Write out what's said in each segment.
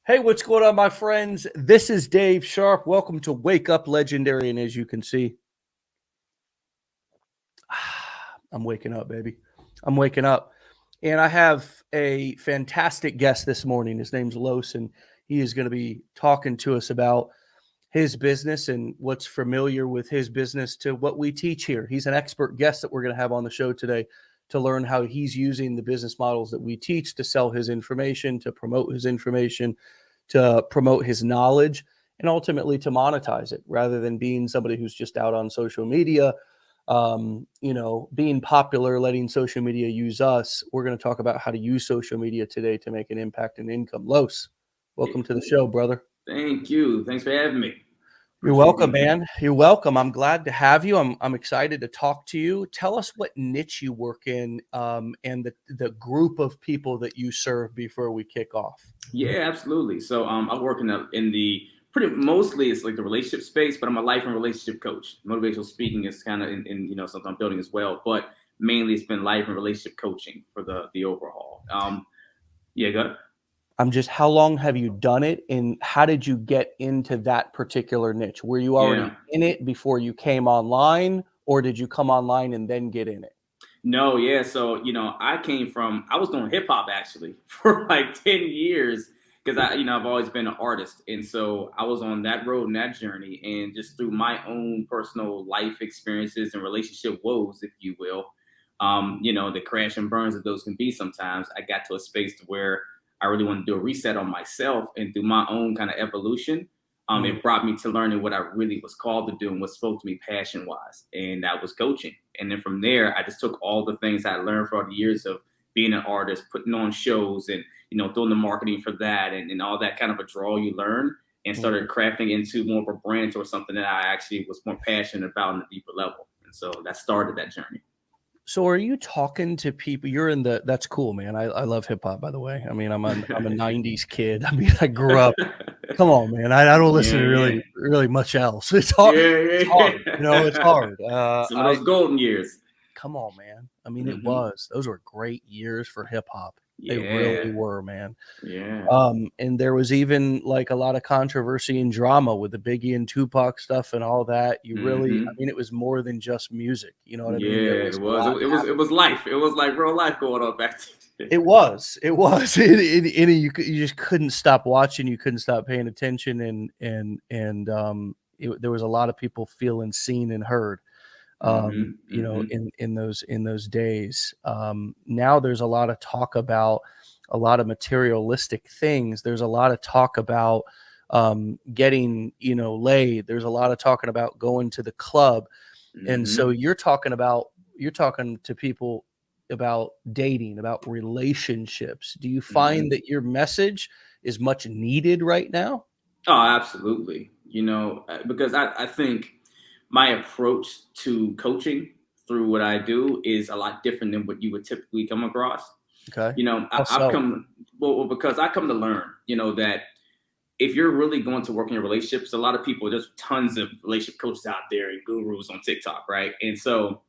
Hey, what's going on, my friends? This is Dave Sharpe. Welcome to Wake Up Legendary. And as you can see, I'm waking up, baby. I'm waking up. And I have a fantastic guest this morning. His name's Los, and he is going to be talking to us about his business and what's familiar with his business to what we teach here. He's an expert guest that we're going to have on the show today to learn how he's using the business models that we teach to sell his information, to promote his information, to promote his knowledge, and ultimately to monetize it rather than being somebody who's just out on social media, being popular, letting social media use us. We're going to talk about how to use social media today to make an impact and income. Los, welcome to the show, brother. Thank you. Thanks for having me. You're welcome, man. You're welcome. I'm glad to have you. I'm excited to talk to you. Tell us what niche you work in, and the group of people that you serve before we kick off. Yeah, absolutely. So I work in the pretty mostly it's like the relationship space, but I'm a life and relationship coach. Motivational speaking is kind of in something I'm building as well, but mainly it's been life and relationship coaching for the overhaul. Yeah, go ahead. How long have you done it, and how did you get into that particular niche? Were you already in it before you came online, or did you come online and then get in it? No, yeah. So, I was doing hip hop actually for like 10 years because I've always been an artist. And so I was on that road and that journey. And just through my own personal life experiences and relationship woes, if you will, the crash and burns that those can be sometimes, I got to a space to where I really wanted to do a reset on myself. And through my own kind of evolution, it brought me to learning what I really was called to do and what spoke to me passion wise. And that was coaching. And then from there, I just took all the things I learned for all the years of being an artist, putting on shows and, doing the marketing for that and all that kind of a draw you learn and started crafting into more of a brand or something that I actually was more passionate about on a deeper level. And so that started that journey. So are you talking to people? That's cool, man. I love hip hop, by the way. I mean, I'm a 90s kid. I mean, I grew up. Come on, man. I don't listen to really much else. It's hard. It's hard. It's hard. Some of those golden years. Come on, man. I mean, those were great years for hip hop. They really were, man. Yeah. And there was even like a lot of controversy and drama with the Biggie and Tupac stuff and all that. I mean, it was more than just music. You know what I mean? Yeah, it was. It was life. It was like real life going on back then. It was. You just couldn't stop watching. You couldn't stop paying attention, there was a lot of people feeling seen and heard. In those days. Now there's a lot of talk about a lot of materialistic things. There's a lot of talk about getting, laid. There's a lot of talking about going to the club. And so you're talking to people about dating, about relationships. Do you find that your message is much needed right now? Oh, absolutely. Because I think my approach to coaching through what I do is a lot different than what you would typically come across. Okay. I've come because I come to learn, that if you're really going to work in your relationships, a lot of people, there's tons of relationship coaches out there and gurus on TikTok, right? And so,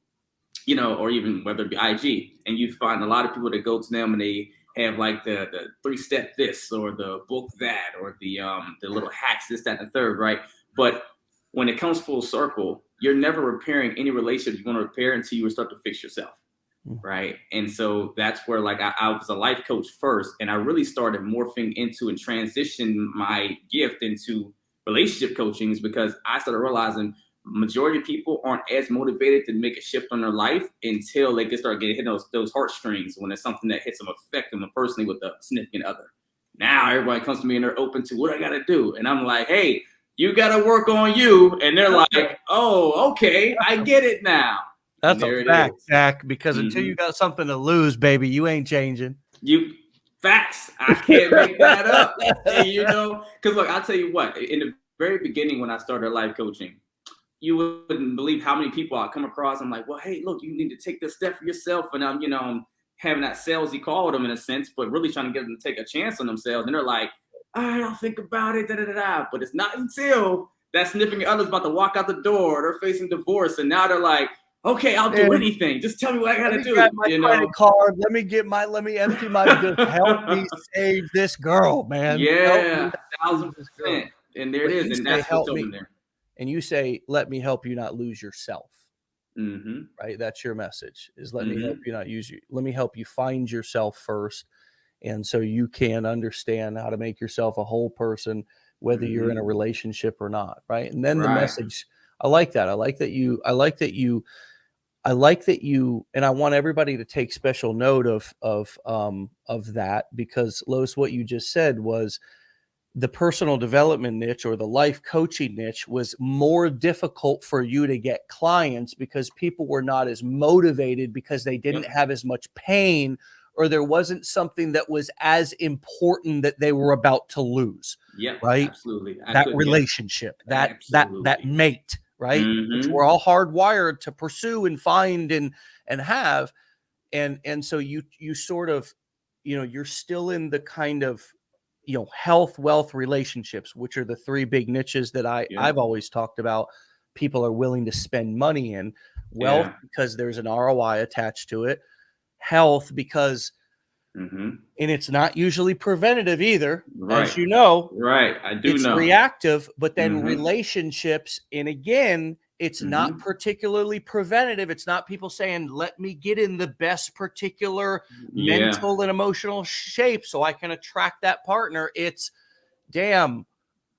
or even whether it be IG, and you find a lot of people that go to them and they have like the 3-step this or the book that or the little hacks, this, that, and the third, right? But when it comes full circle, you're never repairing any relationship you want to repair until you start to fix yourself, right? And so that's where like I was a life coach first, and I really started morphing into and transitioned my gift into relationship coaching is because I started realizing majority of people aren't as motivated to make a shift on their life until they can start getting hit those heartstrings when it's something that hits them, affect them personally with a significant other. Now everybody comes to me and they're open to what I got to do. And I'm like, hey, you got to work on you. And they're like, oh, okay, I get it now. That's a fact, Jack, because until you got something to lose, baby, you ain't changing. Facts. I can't make that up. And, because look, I'll tell you what, in the very beginning when I started life coaching, you wouldn't believe how many people I come across. I'm like, well, hey, look, you need to take this step for yourself. And I'm, having that salesy call with them in a sense, but really trying to get them to take a chance on themselves. And they're like, all right, I'll think about it, But it's not until that significant other's about to walk out the door, they're facing divorce, and now they're like, Okay, I'll do anything. Just tell me what I Let gotta me do. get my credit card. Let me empty my, just help me save this girl, man. Help me Yeah, not lose this girl. 1000%. And there it But is. you And say, that's what's help over me. there. And you say, let me help you not lose yourself. Mm-hmm. Right? That's your message, is let me help Mm-hmm. you not use you. Let me help you find yourself first. And so you can understand how to make yourself a whole person, whether you're in a Mm-hmm. relationship or not. Right. And then the Right. message, I like that. I like that you, and I want everybody to take special note of that, because Lois, what you just said was the personal development niche or the life coaching niche was more difficult for you to get clients because people were not as motivated because they didn't Yep. have as much pain, or there wasn't something that was as important that they were about to lose, Yep. right? Absolutely. That relationship, that Absolutely. mate, right? Which Mm-hmm. we're all hardwired to pursue and find and have. And so you sort of, you're still in the kind of, health, wealth, relationships, which are the three big niches that I've Yep. always talked about. People are willing to spend money in wealth Yeah. because there's an ROI attached to it. Health because, Mm-hmm. and it's not usually preventative either, as Right. you know, Right. I do it's know. reactive. But then Mm-hmm. relationships, and again, it's not Mm-hmm. particularly preventative. It's not people saying, let me get in the best particular Yeah. mental and emotional shape so I can attract that partner. It's, damn,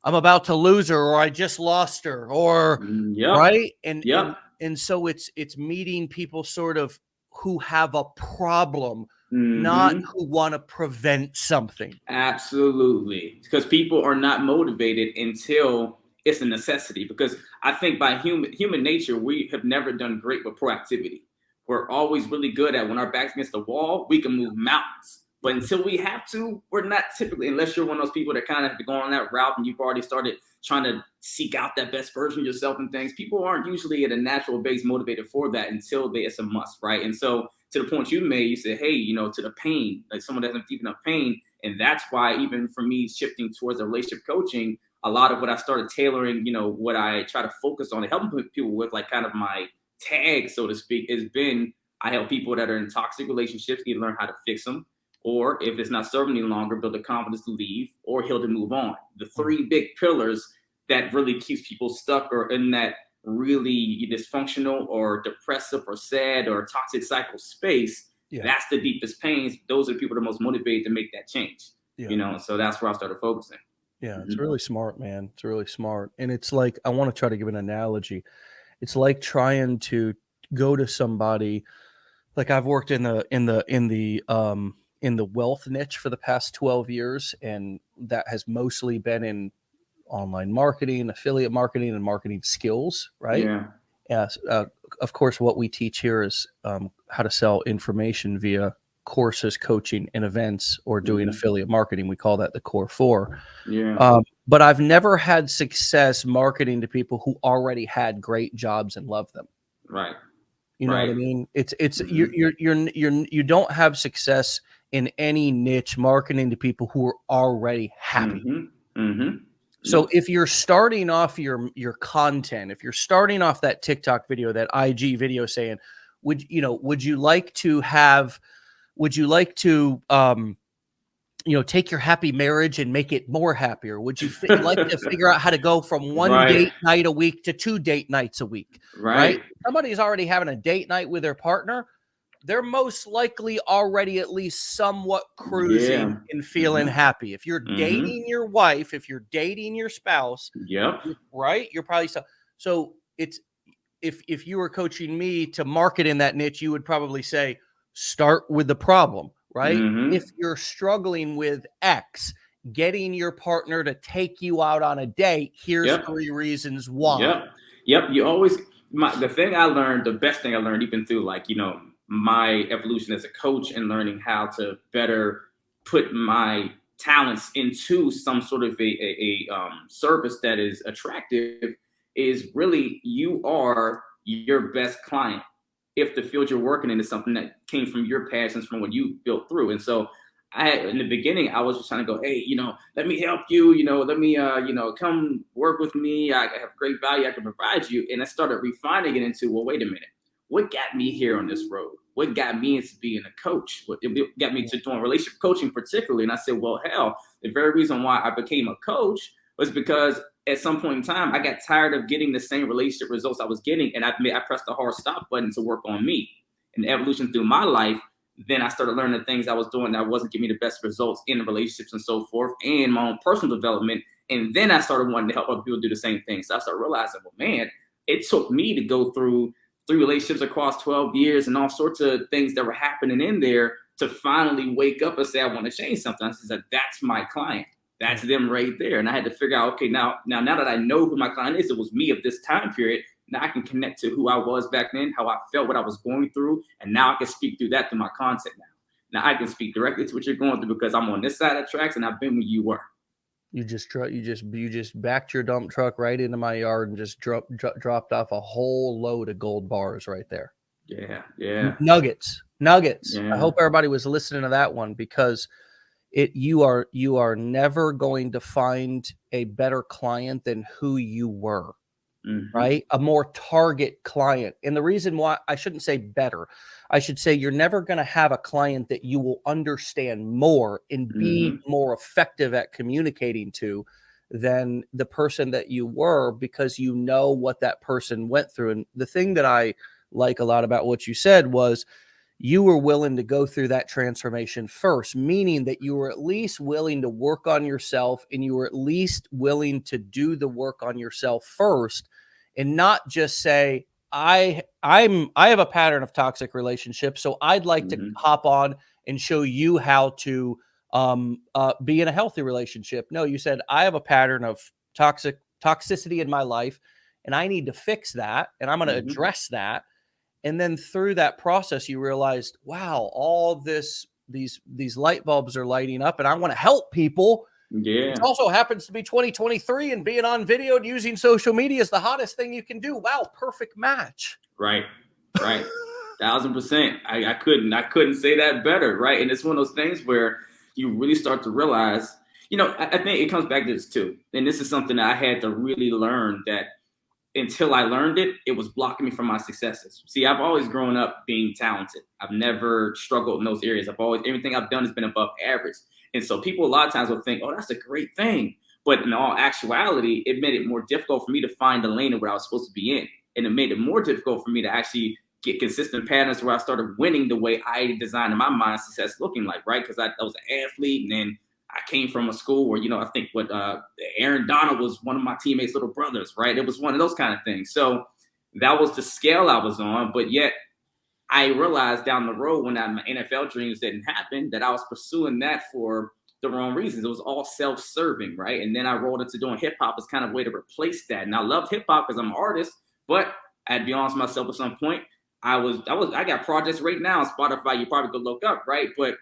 I'm about to lose her, or I just lost her, or Yep. right. And Yep. and so it's meeting people sort of who have a problem, not Mm-hmm. who want to prevent something. Absolutely. Because people are not motivated until it's a necessity. Because I think by human nature, we have never done great with proactivity. We're always really good at when our back's against the wall, we can move mountains. But until we have to, we're not typically, unless you're one of those people that kind of have to go on that route and you've already started trying to seek out that best version of yourself and things. People aren't usually at a natural base motivated for that until it's a must, right? And so to the point you made, you said, hey, to the pain, like someone doesn't have deep enough pain. And that's why even for me shifting towards a relationship coaching, a lot of what I started tailoring, what I try to focus on and helping people with, like kind of my tag, so to speak, has been I help people that are in toxic relationships either learn how to fix them, or if it's not serving any longer, build the confidence to leave or heal to move on. The three big pillars that really keeps people stuck or in that really dysfunctional or depressive or sad or toxic cycle space. Yeah. That's the deepest pains. Those are the people that are most motivated to make that change. Yeah. So that's where I started focusing. Yeah, it's really smart, man. It's really smart. And it's like, I want to try to give an analogy. It's like trying to go to somebody, like I've worked in the wealth niche for the past 12 years, and that has mostly been in online marketing, affiliate marketing, and marketing skills, right? Yeah. Yes. Of course, what we teach here is how to sell information via courses, coaching, and events, or doing affiliate marketing. We call that the core four. Yeah. But I've never had success marketing to people who already had great jobs and loved them. Right. You know what I Right. mean? You don't have success in any niche marketing to people who are already happy. So Nope. if you're starting off your content, if you're starting off that TikTok video, that IG video saying, would you like to take your happy marriage and make it more happier? Would you like to figure out how to go from one Right. date night a week to 2 date nights a week? Right? Right. Somebody's already having a date night with their partner. They're most likely already at least somewhat cruising Yeah. and feeling happy. If you're dating your wife, if you're dating your spouse, Yep. right? You're probably so it's if you were coaching me to market in that niche, you would probably say, start with the problem, right? If you're struggling with X, getting your partner to take you out on a date, here's 3 reasons why. Yep. You always the best thing I learned, even through my evolution as a coach and learning how to better put my talents into some sort of a service that is attractive, is really you are your best client if the field you're working in is something that came from your passions, from what you built through. And so in the beginning, I was just trying to go, hey, let me help you, let me, come work with me. I have great value I can provide you. And I started refining it into, well, wait a minute. what got me here on this road? What got me into being a coach? What got me to doing relationship coaching particularly? And I said, well, hell, the very reason why I became a coach was because at some point in time, I got tired of getting the same relationship results I was getting. And I pressed the hard stop button to work on me. And the evolution through my life, then I started learning the things I was doing that wasn't giving me the best results in the relationships and so forth, and my own personal development. And then I started wanting to help other people do the same thing. So I started realizing, well, man, it took me to go through 3 relationships across 12 years and all sorts of things that were happening in there to finally wake up and say, I want to change something. I said, that's my client. That's them right there. And I had to figure out, okay, now that I know who my client is, it was me of this time period. Now I can connect to who I was back then, how I felt, what I was going through. And now I can speak through that through my content now. Now I can speak directly to what you're going through because I'm on this side of the tracks and I've been where you were. You just backed your dump truck right into my yard and just dropped off a whole load of gold bars right there. Yeah. Nuggets. Yeah. I hope everybody was listening to that one, because you are never going to find a better client than who you were. Right? A more target client. And the reason why I shouldn't say better, I should say you're never going to have a client that you will understand more and be more effective at communicating to than the person that you were, because you know what that person went through. And the thing that I like a lot about what you said was you were willing to go through that transformation first, meaning that you were at least willing to work on yourself, and you were at least willing to do the work on yourself first, and not just say, I have a pattern of toxic relationships, so I'd like to hop on and show you how to be in a healthy relationship. No, you said, I have a pattern of toxicity in my life, and I need to fix that, and I'm going to address that. And then through that process, you realized, wow, all these light bulbs are lighting up, and I want to help people. Yeah. It also happens to be 2023, and being on video and using social media is the hottest thing you can do. Wow, perfect match. Right. 1000%. I couldn't say that better. Right. And it's one of those things where you really start to realize, I think it comes back to this too. And this is something that I had to really learn, that until I learned it, it was blocking me from my successes. See, I've always grown up being talented. I've never struggled in those areas. Everything I've done has been above average. And so people a lot of times will think, oh, that's a great thing. But in all actuality, it made it more difficult for me to find the lane of where I was supposed to be in. And it made it more difficult for me to actually get consistent patterns where I started winning the way I designed in my mind success looking like, right? Because I was an athlete, and then I came from a school where, I think Aaron Donald was one of my teammates' little brothers, right? It was one of those kind of things. So that was the scale I was on. But yet I realized down the road when my NFL dreams didn't happen, that I was pursuing that for the wrong reasons. It was all self-serving, right? And then I rolled into doing hip hop as kind of a way to replace that. And I loved hip hop because I'm an artist, but I had to be honest with myself at some point. I got projects right now on Spotify you probably could look up, right? But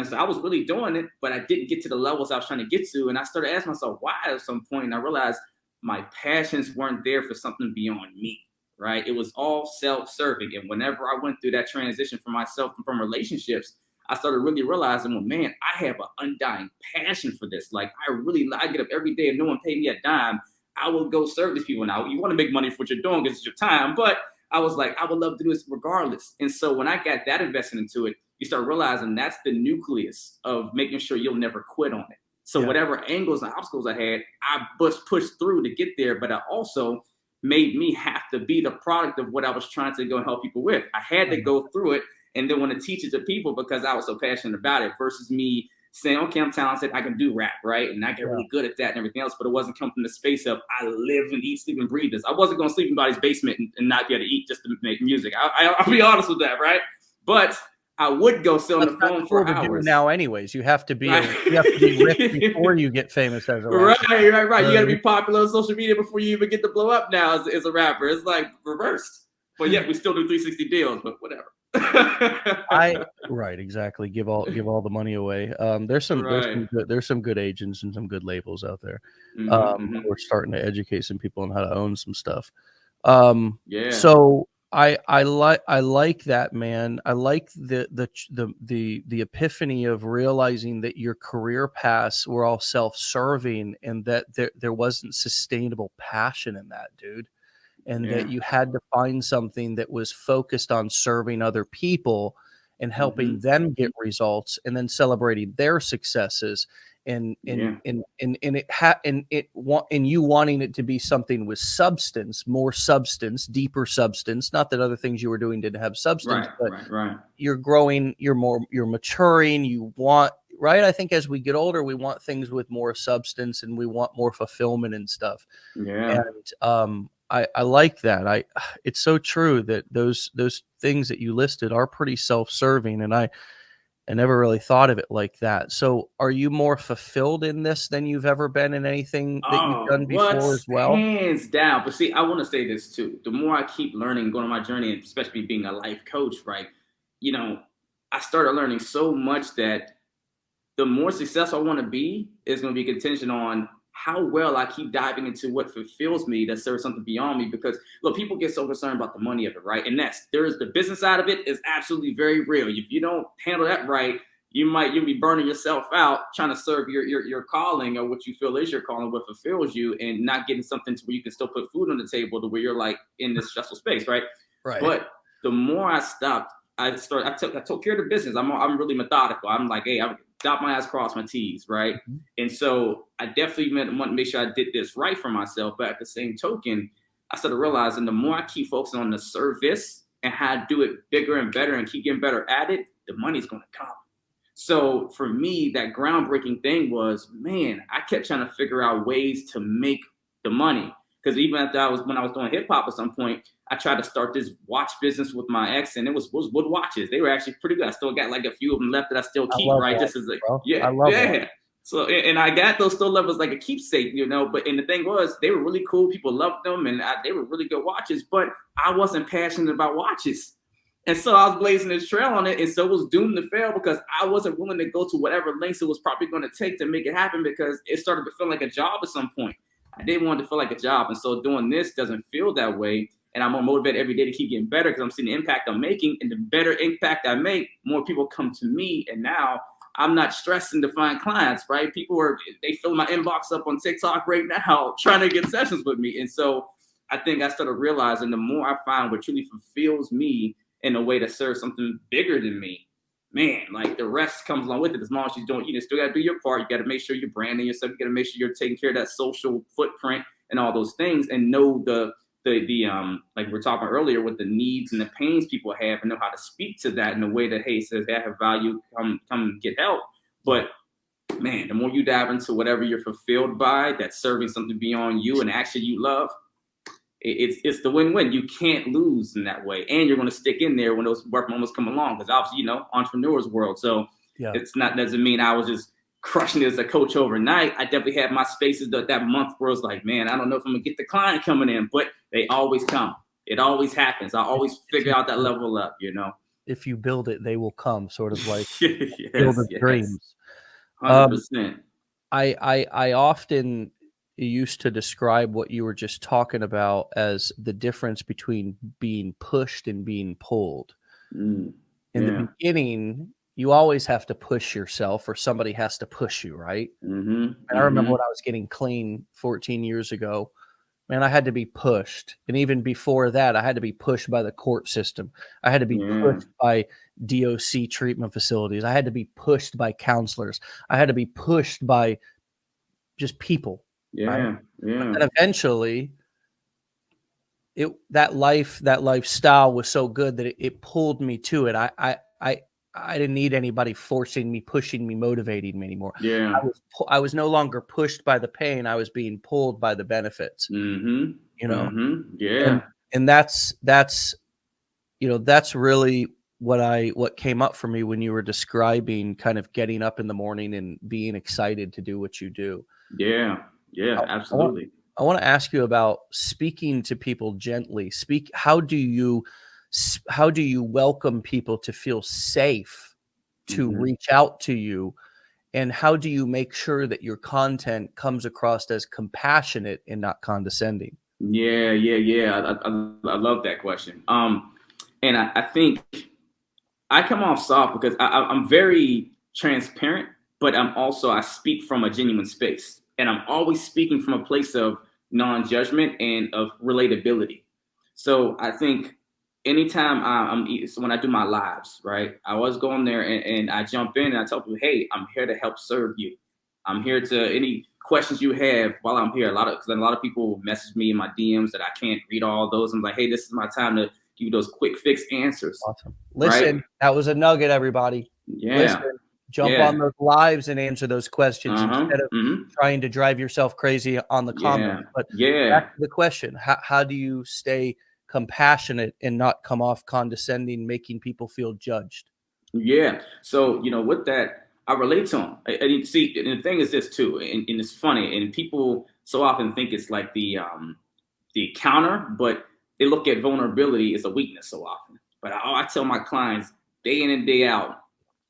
so I was really doing it, but I didn't get to the levels I was trying to get to. And I started asking myself why at some point, and I realized my passions weren't there for something beyond me, right? It was all self-serving. And whenever I went through that transition for myself and from relationships, I started really realizing, well, man, I have an undying passion for this. Like, I get up every day and no one paid me a dime. I will go serve these people. Now, you want to make money for what you're doing because it's your time, but I was like, I would love to do this regardless. And so when I got that invested into it, you start realizing that's the nucleus of making sure you'll never quit on it. So whatever angles and obstacles I had, I pushed through to get there, but I also made me have to be the product of what I was trying to go and help people with. I had to go through it and then want to teach it to people because I was so passionate about it, versus me saying, okay, I'm talented, I can do rap, right? And I get really good at that and everything else, but it wasn't coming from the space of I live and eat, sleep, and breathe this. I wasn't going to sleep in anybody's basement and not be able to eat just to make music. I'll be honest with that, right? But I would go sit on the phone for hours. Now, anyways, you have to be rich before you get famous as a rapper. Right. You got to be popular on social media before you even get to blow up now as a rapper. It's like reversed. But yet we still do 360 deals, but whatever. Right, exactly. Give all the money away. There's some good agents and some good labels out there. We're starting to educate some people on how to own some stuff. So I like that, man. I like the epiphany of realizing that your career paths were all self-serving and that there wasn't sustainable passion in that, dude. and Yeah. that you had to find something that was focused on serving other people and helping them get results, and then celebrating their successes, and Yeah. you wanting it to be something with substance, more substance, deeper substance. Not that other things you were doing didn't have substance, Right. but Right. you're growing, you're maturing. You want, right? I think as we get older, we want things with more substance, and we want more fulfillment and stuff. Yeah. And I like that. It's so true that those things that you listed are pretty self-serving, and I never really thought of it like that. So are you more fulfilled in this than you've ever been in anything that you've Oh, done before what's as well? hands down. But see, I want to say this too. The more I keep learning, going on my journey, and especially being a life coach, right? You know, I started learning so much that the more successful I want to be is going to be contingent on how well I keep diving into what fulfills me, that serves something beyond me. Because look, people get so concerned about the money of it, right? And there's the business side of it is absolutely very real. If you don't handle that right, you'll be burning yourself out trying to serve your calling, or what you feel is your calling, what fulfills you, and not getting something to where you can still put food on the table, to where you're like in this stressful space, right? Right. But the more I stopped, I took care of the business. I'm really methodical. I'm like, hey, I dot my I's, cross my T's, right? Mm-hmm. And so I definitely want to make sure I did this right for myself. But at the same token, I started realizing the more I keep focusing on the service and how to do it bigger and better and keep getting better at it, the money's going to come. So for me, that groundbreaking thing was, man, I kept trying to figure out ways to make the money. Because even when I was doing hip hop at some point, I tried to start this watch business with my ex, and it was wood watches. They were actually pretty good. I still got like a few of them left that I still keep, right? Watches, Just as a, bro. yeah, I love yeah. watches. So, and I got those still levels like a keepsake, But and the thing was, they were really cool. People loved them, and they were really good watches. But I wasn't passionate about watches. And so I was blazing this trail on it, and so it was doomed to fail because I wasn't willing to go to whatever lengths it was probably going to take to make it happen, because it started to feel like a job at some point. I didn't want it to feel like a job, and so doing this doesn't feel that way, and I'm more motivated every day to keep getting better because I'm seeing the impact I'm making, and the better impact I make, more people come to me, and now I'm not stressing to find clients, right? They fill my inbox up on TikTok right now trying to get sessions with me, and so I think I started realizing the more I find what truly fulfills me in a way to serve something bigger than me, man, like the rest comes along with it. As long as you still got to do your part. You got to make sure you're branding yourself. You got to make sure you're taking care of that social footprint and all those things, and know the like we were talking earlier, with the needs and the pains people have, and know how to speak to that in a way that, hey, says they have value, come get help. But man, the more you dive into whatever you're fulfilled by, that's serving something beyond you and action you love, it's the win-win. You can't lose in that way, and you're going to stick in there when those work moments come along, because obviously, entrepreneurs world. So It's not, doesn't mean I was just crushing it as a coach overnight. I definitely had my spaces that month where it's like, man, I don't know if I'm gonna get the client coming in, but they always come. It always happens. I always figure out that level up. If you build it, they will come. Sort of like yes, build of dreams. 100%. I often used to describe what you were just talking about as the difference between being pushed and being pulled. In the beginning, you always have to push yourself, or somebody has to push you, right? And I remember when I was getting clean 14 years ago, man, I had to be pushed. And even before that, I had to be pushed by the court system. I had to be pushed by DOC treatment facilities. I had to be pushed by counselors. I had to be pushed by just people. Right? And eventually that lifestyle was so good that it pulled me to it. I didn't need anybody forcing me, pushing me, motivating me anymore. I was no longer pushed by the pain. I was being pulled by the benefits. And that's really what came up for me when you were describing kind of getting up in the morning and being excited to do what you do. Absolutely. I want to ask you about speaking to people gently. How do you welcome people to feel safe to reach out to you, and how do you make sure that your content comes across as compassionate and not condescending? I love that question. And I think I come off soft because I'm very transparent, but I speak from a genuine space, and I'm always speaking from a place of non-judgment and of relatability. So I think anytime so when I do my lives, right, I always go in there and I jump in and I tell people, hey, I'm here to help serve you. I'm here to any questions you have while I'm here. Because a lot of people message me in my DMs that I can't read all those. I'm like, hey, this is my time to give you those quick fix answers, Awesome. right? Listen, that was a nugget, everybody. Yeah, Listen, jump on yeah, those lives and answer those questions uh-huh, instead of trying to drive yourself crazy on the yeah, comments. But back yeah. to the question, how do you stay compassionate and not come off condescending, making people feel judged? Yeah. So, with that, I relate to him. And you see, and the thing is this too, and it's funny, and people so often think it's like the counter, but they look at vulnerability as a weakness so often. But I tell my clients day in and day out,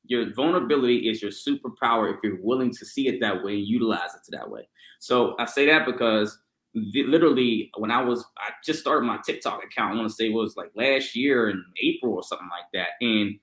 your vulnerability is your superpower if you're willing to see it that way and utilize it that way. So I say that because literally when I just started my TikTok account, I want to say it was like last year in April or something like that. And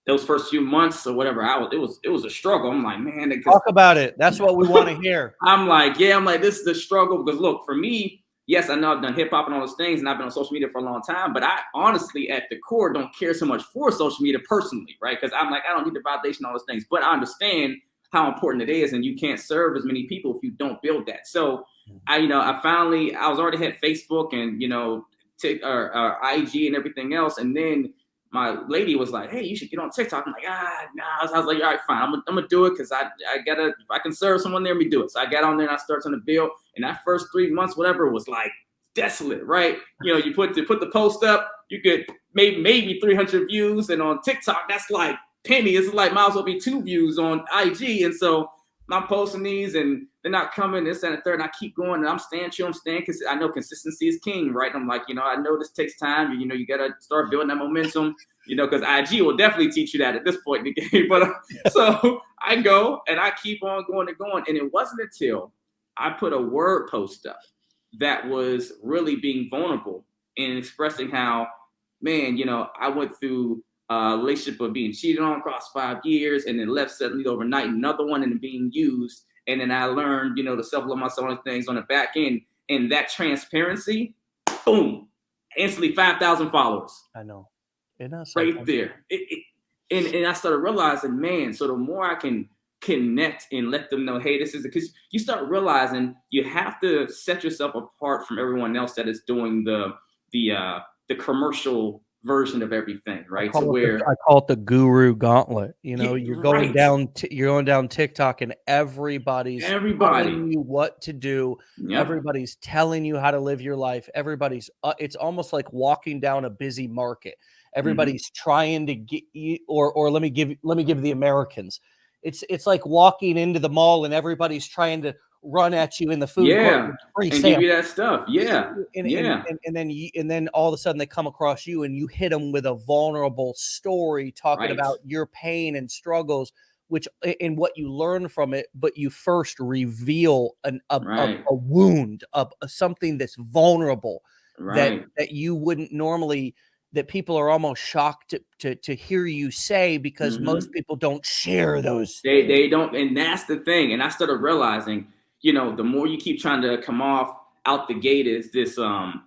those first few months or whatever, it was a struggle. I'm like, man, because Talk about it. That's what we want to hear. I'm like, this is the struggle because look, for me, yes, I know I've done hip hop and all those things, and I've been on social media for a long time, but I honestly, at the core, don't care so much for social media personally, right? Because I'm like, I don't need the validation, all those things, but I understand how important it is, and you can't serve as many people if you don't build that. So I was already had Facebook and IG and everything else, and then my lady was like, hey, you should get on TikTok. I'm like, nah. I was like, all right, fine. I'm gonna do it because I gotta, if I can serve someone there, let me do it. So I got on there and I started on the bill. And that first 3 months, whatever, was like desolate, right? You put the post up, you get maybe 300 views, and on TikTok, that's like penny. It's like might as well be 2 views on IG. And so I'm posting these and they're not coming, this and the third, and I keep going and I'm staying true, because I know consistency is king, right? And I'm like, I know this takes time, you gotta start building that momentum, because IG will definitely teach you that at this point in the game. But so I go and I keep on going and going. And it wasn't until I put a word post up that was really being vulnerable and expressing how, man, I went through a relationship of being cheated on across 5 years and then left suddenly overnight, another one and being used. And then I learned, to self-love myself and things on the back end. And that transparency, boom, instantly 5,000 followers. I know. Right there. And I started realizing, man, so the more I can connect and let them know, hey, this is because you start realizing you have to set yourself apart from everyone else that is doing the commercial version of everything, right? I call it the guru gauntlet. You're going down TikTok and everybody's telling you what to do. Yep. Everybody's telling you how to live your life. Everybody's it's almost like walking down a busy market. Everybody's trying to get you, or let me give the Americans. It's like walking into the mall and everybody's trying to run at you in the food court and give you that stuff. And then all of a sudden they come across you and you hit them with a vulnerable story talking about your pain and struggles, which in what you learn from it, but you first reveal a wound of something that's vulnerable that you wouldn't normally, that people are almost shocked to hear you say, because most people don't share those. They don't, and that's the thing. And I started realizing, the more you keep trying to come off out the gate is this, I'm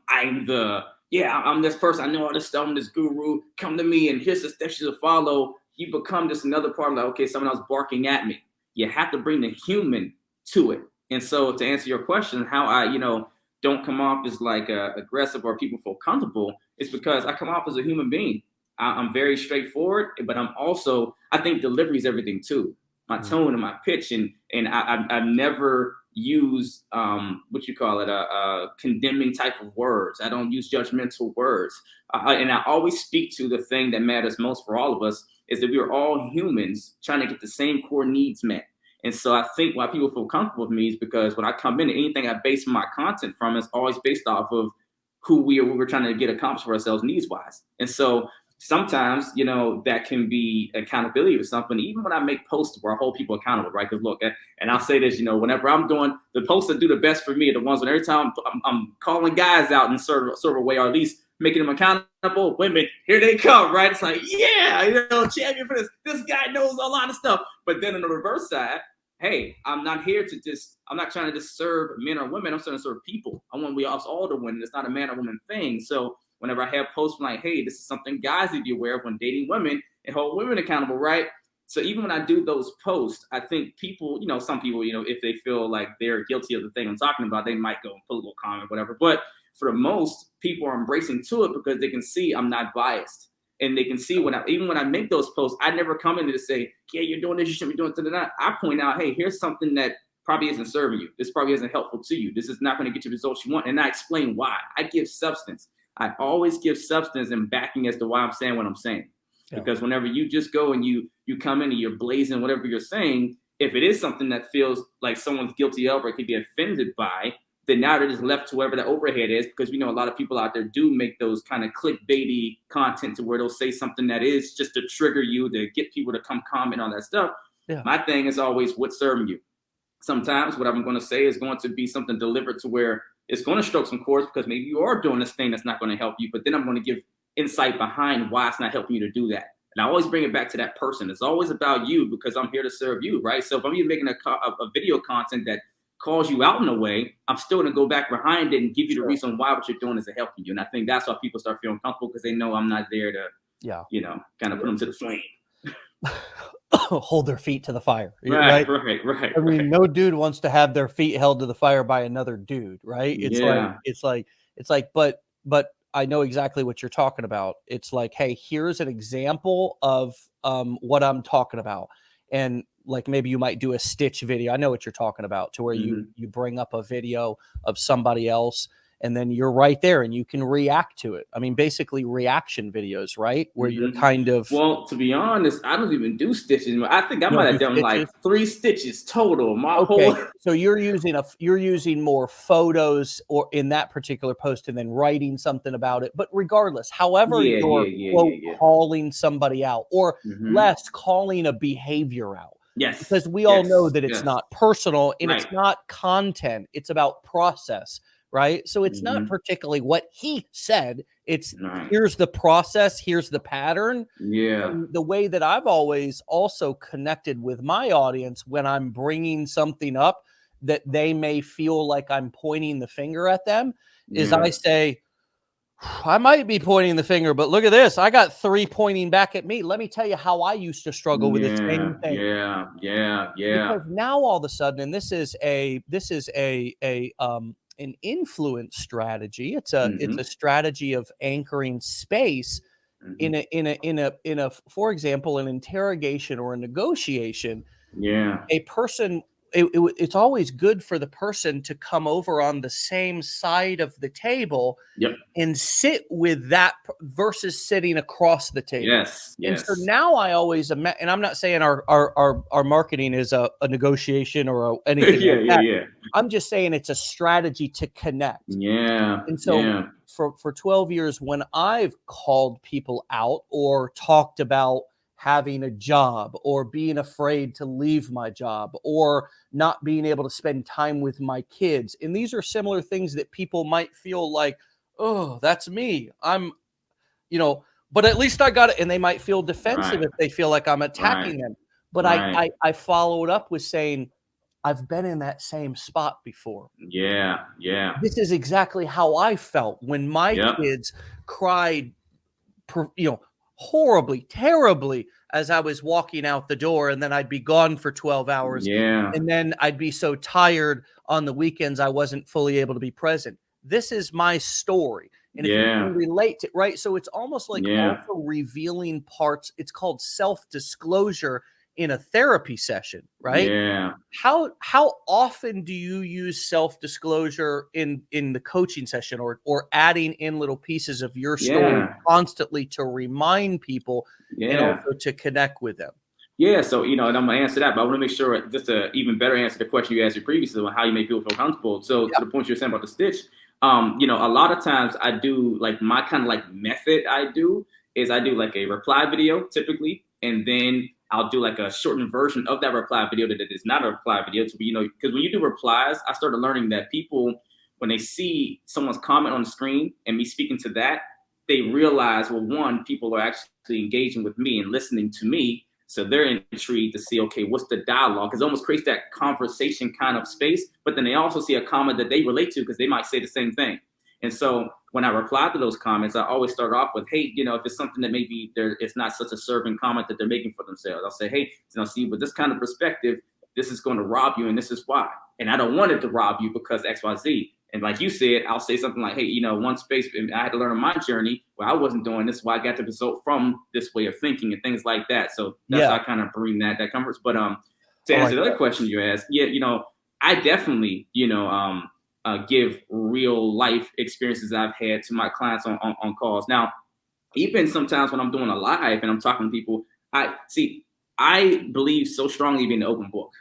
this person, I know all this stuff, I'm this guru, come to me and here's the steps you to follow. You become just another part of like, okay, someone else barking at me. You have to bring the human to it. And so to answer your question, how I, don't come off as like aggressive or people feel comfortable, it's because I come off as a human being. I'm very straightforward, but I think delivery is everything too. My tone and my pitch, and I've never used what you call it, a condemning type of words. I don't use judgmental words, and I always speak to the thing that matters most for all of us, is that we are all humans trying to get the same core needs met. And so I think why people feel comfortable with me is because when I come in, anything I base my content from is always based off of who we're trying to get accomplished for ourselves needs wise. And so sometimes, that can be accountability or something. Even when I make posts where I hold people accountable, right? Because look, and I'll say this, whenever I'm doing the posts that do the best for me are the ones when every time I'm calling guys out in sort of a way, or at least making them accountable. Women, here they come, right? It's like, champion for this. This guy knows a lot of stuff. But then on the reverse side, hey, I'm not trying to just serve men or women. I'm trying to serve people. I want us all to win. It's not a man or woman thing. So whenever I have posts like, hey, this is something guys need to be aware of when dating women and hold women accountable, right? So even when I do those posts, I think people, some people, if they feel like they're guilty of the thing I'm talking about, they might go and put a little comment, whatever. But for the most, people are embracing to it because they can see I'm not biased. And they can see even when I make those posts, I never come in to say, yeah, you're doing this, you shouldn't be doing that. I point out, hey, here's something that probably isn't serving you. This probably isn't helpful to you. This is not going to get you the results you want. And I explain why. I give substance. I always give substance and backing as to why I'm saying what I'm saying. Yeah. Because whenever you just go and you come in and you're blazing whatever you're saying, if it is something that feels like someone's guilty of or could be offended by, then now they're just left to wherever the overhead is, because we know a lot of people out there do make those kind of clickbaity content to where they'll say something that is just to trigger you, to get people to come comment on that stuff. Yeah. My thing is always what's serving you. Sometimes what I'm going to say is going to be something delivered to where it's going to stroke some chords because maybe you are doing this thing that's not going to help you, but then I'm going to give insight behind why it's not helping you to do that. And I always bring it back to that person. It's always about you because I'm here to serve you, right? So if I'm even making a video content that calls you out in a way, I'm still going to go back behind it and give you the reason why what you're doing is helping you. And I think that's why people start feeling comfortable because they know I'm not there to, kind of put them to the flame. Hold their feet to the fire. Right. I mean, no dude wants to have their feet held to the fire by another dude, right? It's like, but I know exactly what you're talking about. It's like, hey, here's an example of what I'm talking about. And like maybe you might do a stitch video. I know what you're talking about, to where you bring up a video of somebody else and then you're right there and you can react to it. I mean, basically reaction videos, right? Where you're kind of... Well, to be honest, I don't even do stitches. I think I might have done like 3 stitches total. So you're using more photos or in that particular post and then writing something about it. But regardless, however you're calling somebody out or less calling a behavior out. Yes. Because we all know that it's not personal and it's not content. It's about process. Right. So it's not particularly what he said. It's here's the process. Here's the pattern. Yeah. And the way that I've always also connected with my audience when I'm bringing something up that they may feel like I'm pointing the finger at them is I say, I might be pointing the finger, but look at this. I got 3 pointing back at me. Let me tell you how I used to struggle with the same thing. Yeah. Because now all of a sudden, and this is an influence strategy. It's a strategy of anchoring space in a for example, an interrogation or a negotiation. Yeah. A person, it's always good for the person to come over on the same side of the table and sit with that versus sitting across the table. Yes. And so now I always, and I'm not saying our marketing is a negotiation or anything like that. I'm just saying it's a strategy to connect. Yeah. And so for 12 years, when I've called people out or talked about having a job or being afraid to leave my job or not being able to spend time with my kids, and these are similar things that people might feel like, oh, that's me. I'm, but at least I got it. And they might feel defensive if they feel like I'm attacking them. But I followed up with saying, I've been in that same spot before. Yeah. This is exactly how I felt when my kids cried, horribly, terribly as I was walking out the door, and then I'd be gone for 12 hours. Yeah. And then I'd be so tired on the weekends I wasn't fully able to be present. This is my story. And if you can relate to, right? So it's almost like also revealing parts. It's called self-disclosure in a therapy session, right? Yeah. How often do you use self-disclosure in the coaching session or adding in little pieces of your story constantly to remind people and also to connect with them? Yeah, so and I'm gonna answer that, but I want to make sure just to even better answer the question you asked me previously on how you make people feel comfortable. So to the point you were saying about the stitch, a lot of times I do like my kind of like method I do like a reply video typically, and then I'll do like a shortened version of that reply video that is not a reply video. So, because when you do replies, I started learning that people, when they see someone's comment on the screen and me speaking to that, they realize, well, one, people are actually engaging with me and listening to me. So they're intrigued to see, okay, what's the dialogue? Because it almost creates that conversation kind of space. But then they also see a comment that they relate to because they might say the same thing. And so when I reply to those comments, I always start off with, hey, if it's something that maybe it's not such a serving comment that they're making for themselves, I'll say, hey, see, with this kind of perspective, this is going to rob you, and this is why. And I don't want it to rob you because X, Y, Z. And like you said, I'll say something like, hey, one space I had to learn on my journey where I wasn't doing this, why I got the result from this way of thinking and things like that. So that's how I kind of bring that comfort. But to answer the other question you asked, I definitely, give real life experiences I've had to my clients on calls. Now, even sometimes when I'm doing a live and I'm talking to people, I believe so strongly in being an open book,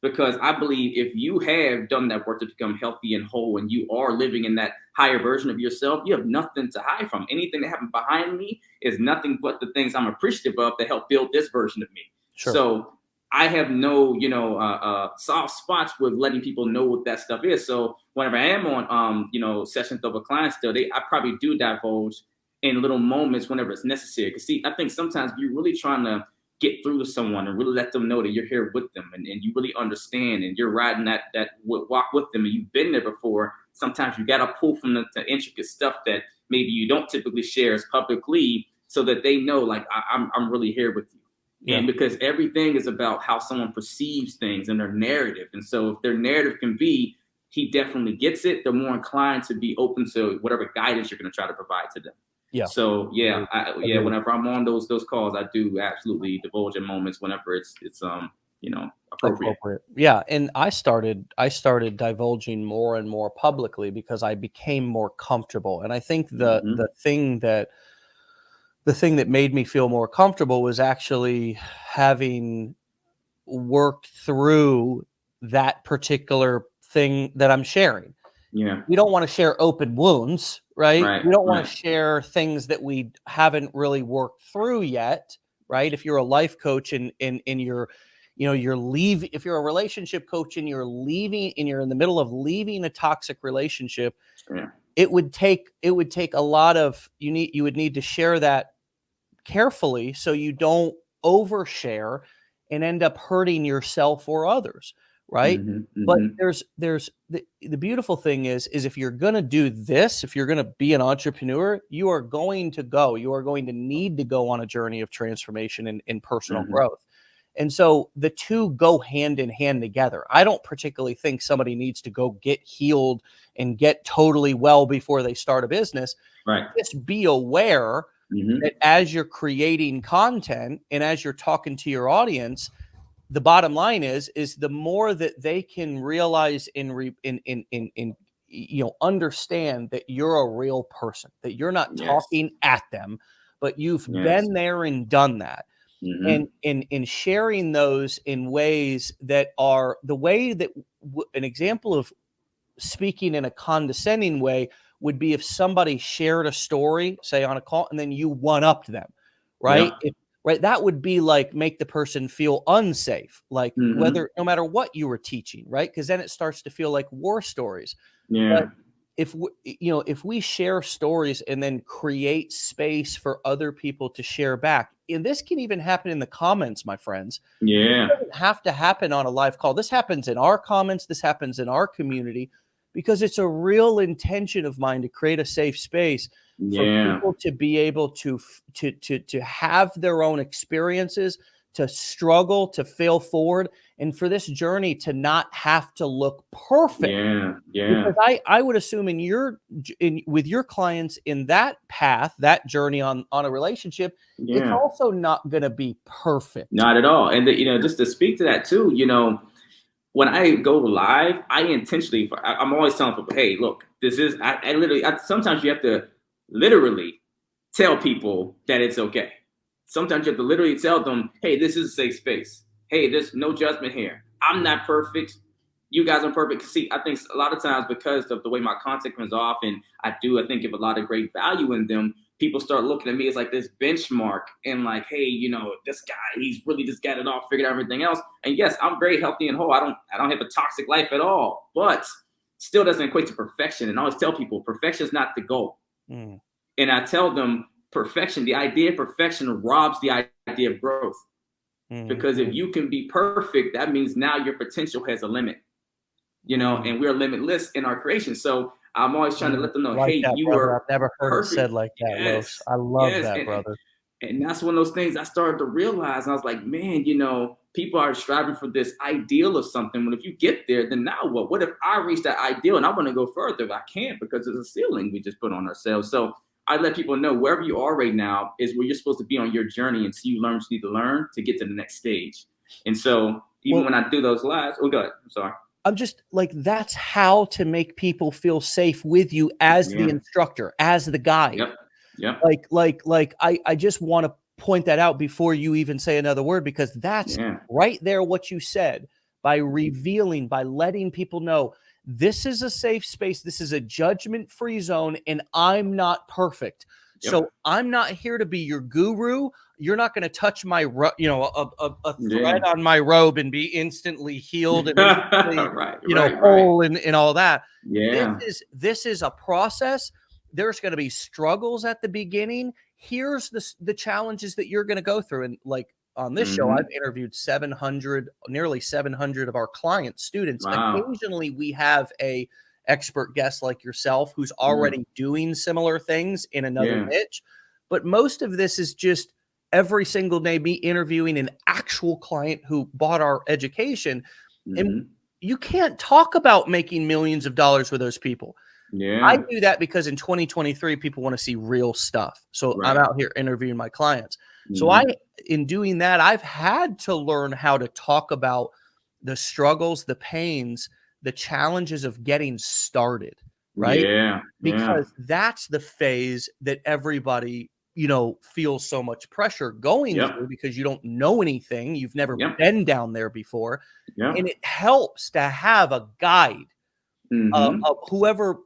because I believe if you have done that work to become healthy and whole and you are living in that higher version of yourself, you have nothing to hide from. Anything that happened behind me is nothing but the things I'm appreciative of that help build this version of me. Sure. So I have no, soft spots with letting people know what that stuff is. So whenever I am on, sessions with clients still, I probably do divulge in little moments whenever it's necessary. Because I think sometimes you're really trying to get through to someone and really let them know that you're here with them and you really understand and you're riding that walk with them and you've been there before. Sometimes you got to pull from the intricate stuff that maybe you don't typically share as publicly so that they know, like, I'm really here with you. Yeah. And because everything is about how someone perceives things and their narrative. And so if their narrative can be, he definitely gets it, they're more inclined to be open to whatever guidance you're going to try to provide to them. Yeah. So whenever I'm on those calls, I do absolutely divulge in moments whenever it's appropriate. Yeah, and I started divulging more and more publicly because I became more comfortable. And I think the thing that made me feel more comfortable was actually having worked through that particular thing that I'm sharing. Yeah. We don't want to share open wounds, right? We don't want to share things that we haven't really worked through yet, right? If you're a life coach and you're if you're a relationship coach and you're in the middle of leaving a toxic relationship, it would take a lot of, you would need to share that carefully so you don't overshare and end up hurting yourself or others. Right. But there's the beautiful thing is if you're going to do this, if you're going to be an entrepreneur, you are going to need to go on a journey of transformation and personal growth. And so the two go hand in hand together. I don't particularly think somebody needs to go get healed and get totally well before they start a business. Right. Just be aware that as you're creating content and as you're talking to your audience, the bottom line is the more that they can realize understand that you're a real person, that you're not talking at them, but you've been there and done that. And in sharing those in ways that are the way that an example of speaking in a condescending way would be if somebody shared a story, say on a call, and then you one-upped them, right? Right. That would be like make the person feel unsafe, like no matter what you were teaching, right? Because then it starts to feel like war stories. Yeah. But if we share stories and then create space for other people to share back, and this can even happen in the comments, my friends. Yeah. It doesn't have to happen on a live call. This happens in our comments. This happens in our community because it's a real intention of mine to create a safe space for people to be able to have their own experiences, to struggle, to fail forward, and for this journey to not have to look perfect. Because I would assume with your clients in that path, that journey on a relationship, it's also not going to be perfect. Not at all. And just to speak to that too, when I go live, I intentionally, I'm always telling people, hey, look, this is, I literally, sometimes you have to literally tell people that it's okay. Sometimes you have to literally tell them, hey, this is a safe space. Hey, there's no judgment here. I'm not perfect. You guys are perfect. See, I think a lot of times because of the way my content comes off and I think give a lot of great value in them, people start looking at me as like this benchmark and like, hey, this guy, he's really just got it all figured out, everything else. And yes, I'm very healthy and whole. I don't have a toxic life at all, but still doesn't equate to perfection. And I always tell people perfection is not the goal. And I tell them perfection, the idea of perfection robs the idea of growth. Because if you can be perfect, that means now your potential has a limit, and we're limitless in our creation. So I'm always trying to let them know, I like hey, that, you brother. are I've never heard it perfect. said like that, Los. Yes, I love yes. that, brother. And that's one of those things I started to realize. And I was like, man, people are striving for this ideal of something. But if you get there, then now what? What if I reach that ideal and I want to go further? But I can't because there's a ceiling we just put on ourselves. So I let people know wherever you are right now is where you're supposed to be on your journey, and so you learn what you need to learn to get to the next stage. And so even when I do those lives, oh, God, I'm sorry. I'm just like, that's how to make people feel safe with you as the Yeah. instructor, as the guide. Yep. Yep. I just want to point that out before you even say another word, because that's right there what you said, by revealing, by letting people know this is a safe space, this is a judgment-free zone, and I'm not perfect. Yep. So I'm not here to be your guru. You're not going to touch my, a thread on my robe and be instantly healed and instantly, whole and all that. Yeah. This is a process. There's going to be struggles at the beginning. Here's the challenges that you're going to go through. And like on this show, I've interviewed nearly 700 of our client students. Wow. Occasionally we have a expert guest like yourself who's already doing similar things in another niche. But most of this is just every single day me interviewing an actual client who bought our education. And you can't talk about making millions of dollars with those people. I do that because in 2023, people want to see real stuff. So I'm out here interviewing my clients. So in doing that, I've had to learn how to talk about the struggles, the pains, the challenges of getting started, right? Yeah. Because that's the phase that everybody, feels so much pressure going through, because you don't know anything. You've never been down there before. And it helps to have a guide. Whoever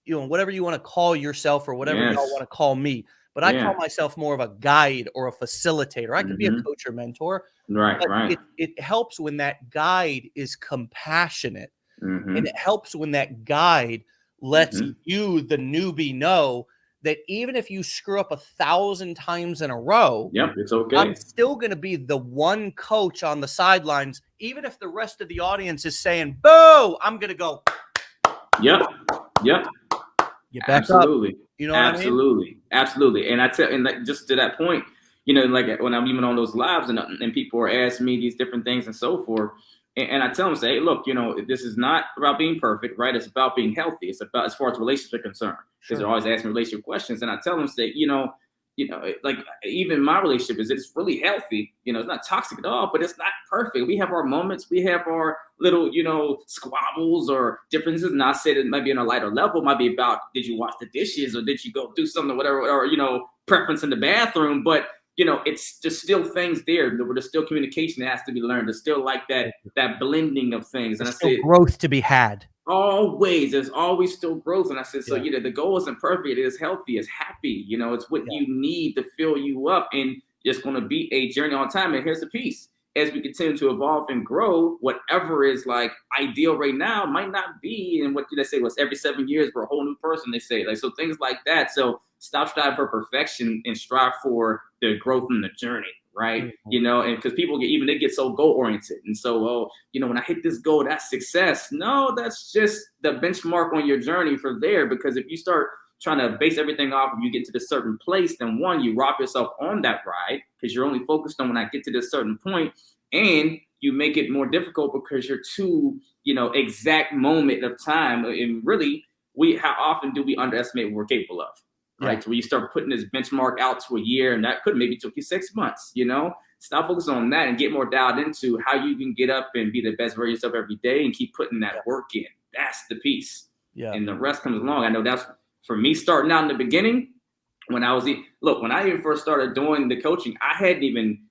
whatever you want to call yourself, or whatever y'all want to call me, but I call myself more of a guide or a facilitator. I could be a coach or mentor, but it helps when that guide is compassionate, and it helps when that guide lets you, the newbie, know that even if you screw up 1,000 times in a row, it's okay. I'm still going to be the one coach on the sidelines, even if the rest of the audience is saying, "Boo!" I'm going to go. Yep. Get back Absolutely. up. You know what I mean? Absolutely. And just to that point, like when I'm even on those lives and people are asking me these different things and so forth, and I tell them, say, hey, look, this is not about being perfect, right? It's about being healthy. It's about, as far as relationships are concerned, because they're always asking relationship questions. And I tell them, say, like even my relationship it's really healthy. It's not toxic at all, but it's not perfect. We have our moments. We have our little, squabbles or differences. And I said it might be on a lighter level. It might be about, did you wash the dishes or did you go do something or whatever, or, preference in the bathroom. But, it's just still things there. There's still communication that has to be learned. There's still like that blending of things. And there's still growth to be had. Always, there's always still growth. And I said, so the goal isn't perfect, it is healthy, it's happy, it's what you need to fill you up, and it's going to be a journey all the time. And here's the piece: as we continue to evolve and grow, whatever is like ideal right now might not be. And what do they say? Was every 7 years we're a whole new person, they say, like, so things like that. So stop striving for perfection and strive for the growth in the journey. Right. And because people they get so goal oriented. And so, when I hit this goal, that's success. No, that's just the benchmark on your journey for there. Because if you start trying to base everything off of you get to this certain place, then one, you rob yourself on that ride, because you're only focused on when I get to this certain point, and you make it more difficult because you're too, exact moment of time. And really, how often do we underestimate what we're capable of? Right. So when you start putting this benchmark out to a year, and that could maybe took you 6 months, stop focusing on that and get more dialed into how you can get up and be the best version of yourself every day and keep putting that work in. That's the piece. And the rest comes along. I know that's for me starting out in the beginning when I even first started doing the coaching, I hadn't even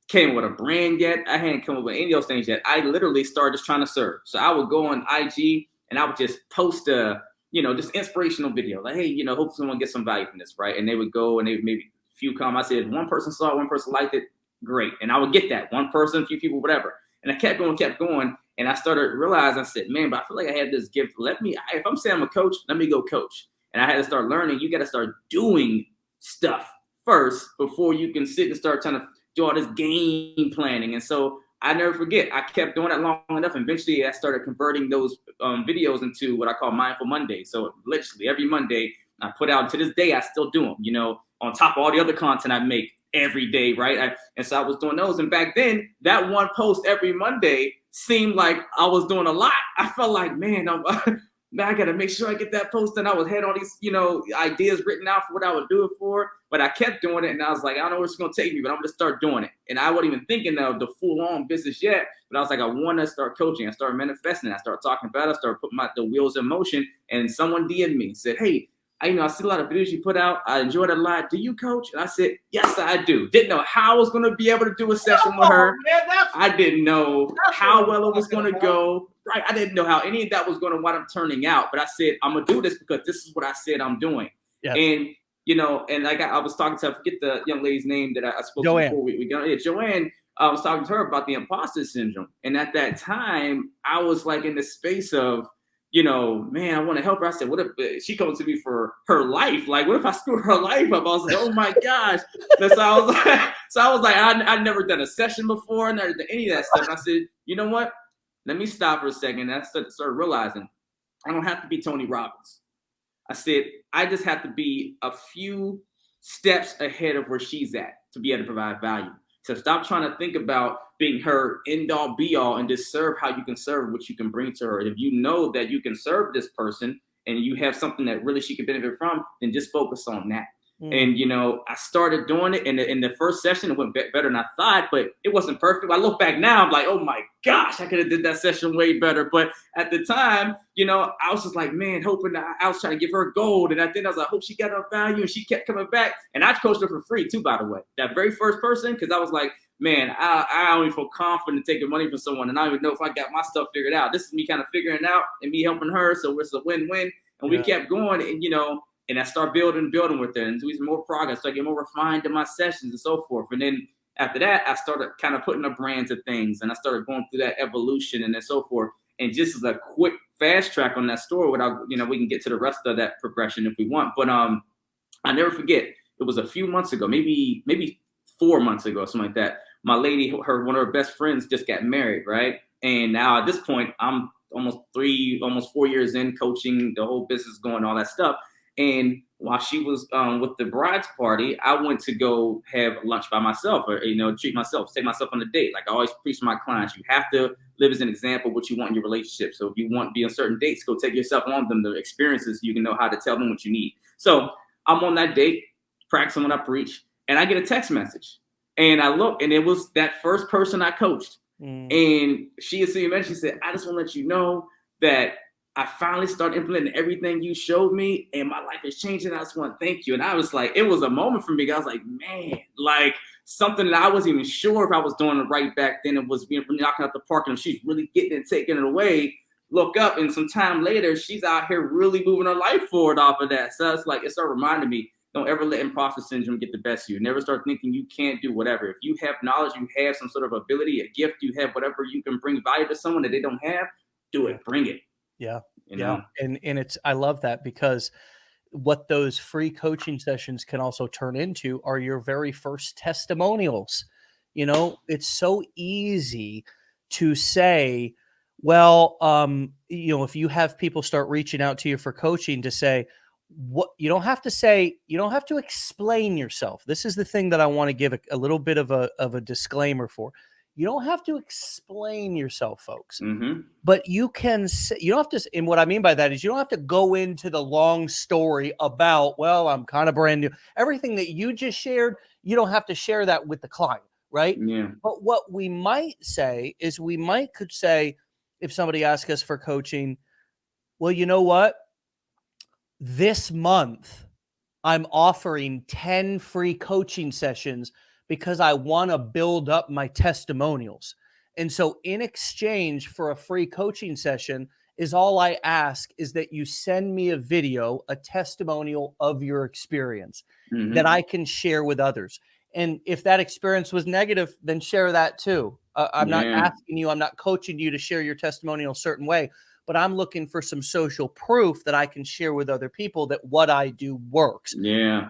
came with a brand yet. I hadn't come up with any of those things yet. I literally started just trying to serve. So I would go on IG and I would just post this inspirational video, like, hey, hope someone gets some value from this, right? And they would go and they would maybe a few come. I said, one person saw it, one person liked it, great. And I would get that one person, a few people, whatever. And I kept going. And I started realizing, I said, man, but I feel like I had this gift. If I'm saying I'm a coach, let me go coach. And I had to start learning. You got to start doing stuff first before you can sit and start trying to do all this game planning. And so I never forget. I kept doing it long enough. And eventually, I started converting those videos into what I call Mindful Monday. So literally every Monday, I put out. To this day, I still do them. You know, on top of all the other content I make every day, right? And so I was doing those. And back then, that one post every Monday seemed like I was doing a lot. I felt like, man, man, I got to make sure I get that post. And I was had all these, you know, ideas written out for what I would do it for. But I kept doing it. And I was like, I don't know where it's going to take me, but I'm going to start doing it. And I wasn't even thinking of the full-on business yet. But I was like, I want to start coaching. I started manifesting. I started talking about it. I started putting the wheels in motion. And someone DM'd me, said, hey, I see a lot of videos you put out. I enjoyed it a lot. Do you coach? And I said, yes, I do. Didn't know how I was going to be able to do a session with her. Man, I didn't know how well it was going to go. Right. I didn't know how any of that was going to wind up turning out. But I said, I'm going to do this because this is what I said I'm doing. Yes. And, you know, and like I was talking to, I forget the young lady's name that I spoke to before we got here. Joanne, I was talking to her about the imposter syndrome. And at that time, I was like in the space of, you know, man, I want to help her. I said, what if she comes to me for her life? Like, what if I screw her life up? I was like, oh my gosh. So I was like, I'd never done a session before. I never done any of that stuff. And I said, you know what? Let me stop for a second. And I started realizing I don't have to be Tony Robbins. I said, I just have to be a few steps ahead of where she's at to be able to provide value. So stop trying to think about being her end all be all and just serve how you can serve what you can bring to her. If you know that you can serve this person and you have something that really she can benefit from, then just focus on that. And, you know, I started doing it in the first session. It went better than I thought, but it wasn't perfect. I look back now, I'm like, oh my gosh, I could have did that session way better. But at the time, you know, I was just like, man, hoping that I was trying to give her gold. And I was like, hope she got enough value. And she kept coming back. And I coached her for free too, by the way. That very first person, because I was like, man, I don't even feel confident taking money from someone. And I don't even know if I got my stuff figured out. This is me kind of figuring it out and me helping her. So it's a win-win. And we kept going. And, you know, and I started building with her and doing more progress. So I get more refined in my sessions and so forth. And then after that, I started kind of putting a brand to things and I started going through that evolution and then so forth. And just as a quick fast track on that story without, you know, we can get to the rest of that progression if we want. But I never forget, it was a few months ago, maybe 4 months ago, something like that. My lady, one of her best friends just got married, right? And now at this point, I'm almost 4 years in coaching, the whole business going, all that stuff. And while she was with the bride's party, I went to go have lunch by myself or, you know, treat myself, take myself on a date. Like I always preach to my clients, you have to live as an example of what you want in your relationship. So if you want to be on certain dates, go take yourself on them, the experiences, you can know how to tell them what you need. So I'm on that date, practicing what I preach, and I get a text message. And I look, and it was that first person I coached. And she had seen me, she said, I just want to let you know that I finally started implementing everything you showed me and my life is changing. I just want to thank you. And I was like, it was a moment for me. I was like, man, like something that I wasn't even sure if I was doing it right back then. It was being knocking out the park and she's really getting it, taking it away. Look up and some time later, she's out here really moving her life forward off of that. So it's like, it started reminding me, don't ever let imposter syndrome get the best of you. Never start thinking you can't do whatever. If you have knowledge, you have some sort of ability, a gift, you have whatever you can bring value to someone that they don't have, do it, bring it. Yeah. You know? And it's, I love that because what those free coaching sessions can also turn into are your very first testimonials. You know, it's so easy to say, well, you know, if you have people start reaching out to you for coaching to say, what you don't have to say, you don't have to explain yourself. This is the thing that I want to give a little bit of a disclaimer for. You don't have to explain yourself, folks, but you can say, you don't have to. And what I mean by that is you don't have to go into the long story about, well, I'm kind of brand new. Everything that you just shared, you don't have to share that with the client, right? Yeah. But what we might say is could say, if somebody asks us for coaching, well, you know what? This month, I'm offering 10 free coaching sessions because I want to build up my testimonials. And so in exchange for a free coaching session is all I ask is that you send me a video, a testimonial of your experience that I can share with others. And if that experience was negative, then share that too. I'm not asking you, I'm not coaching you to share your testimonial a certain way, but I'm looking for some social proof that I can share with other people that what I do works. Yeah.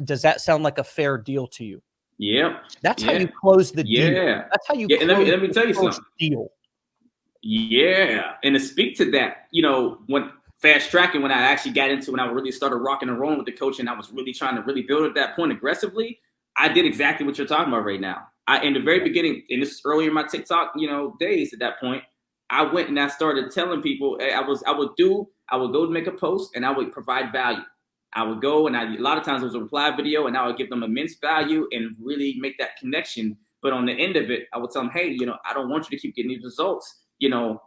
Does that sound like a fair deal to you? Yep. That's how Yeah. you close the deal. Yeah. That's how you Yeah. And close let me the tell you first something. deal. Yeah. And to speak to that, when fast tracking, when I actually got into when I really started rocking and rolling with the coach and I was really trying to really build at that point aggressively, I did exactly what you're talking about right now. In the very beginning, and this is earlier in my TikTok, days at that point, I went and I started telling people I would go to make a post and I would provide value. I would go and a lot of times it was a reply video and I would give them immense value and really make that connection. But on the end of it, I would tell them, hey, I don't want you to keep getting these results,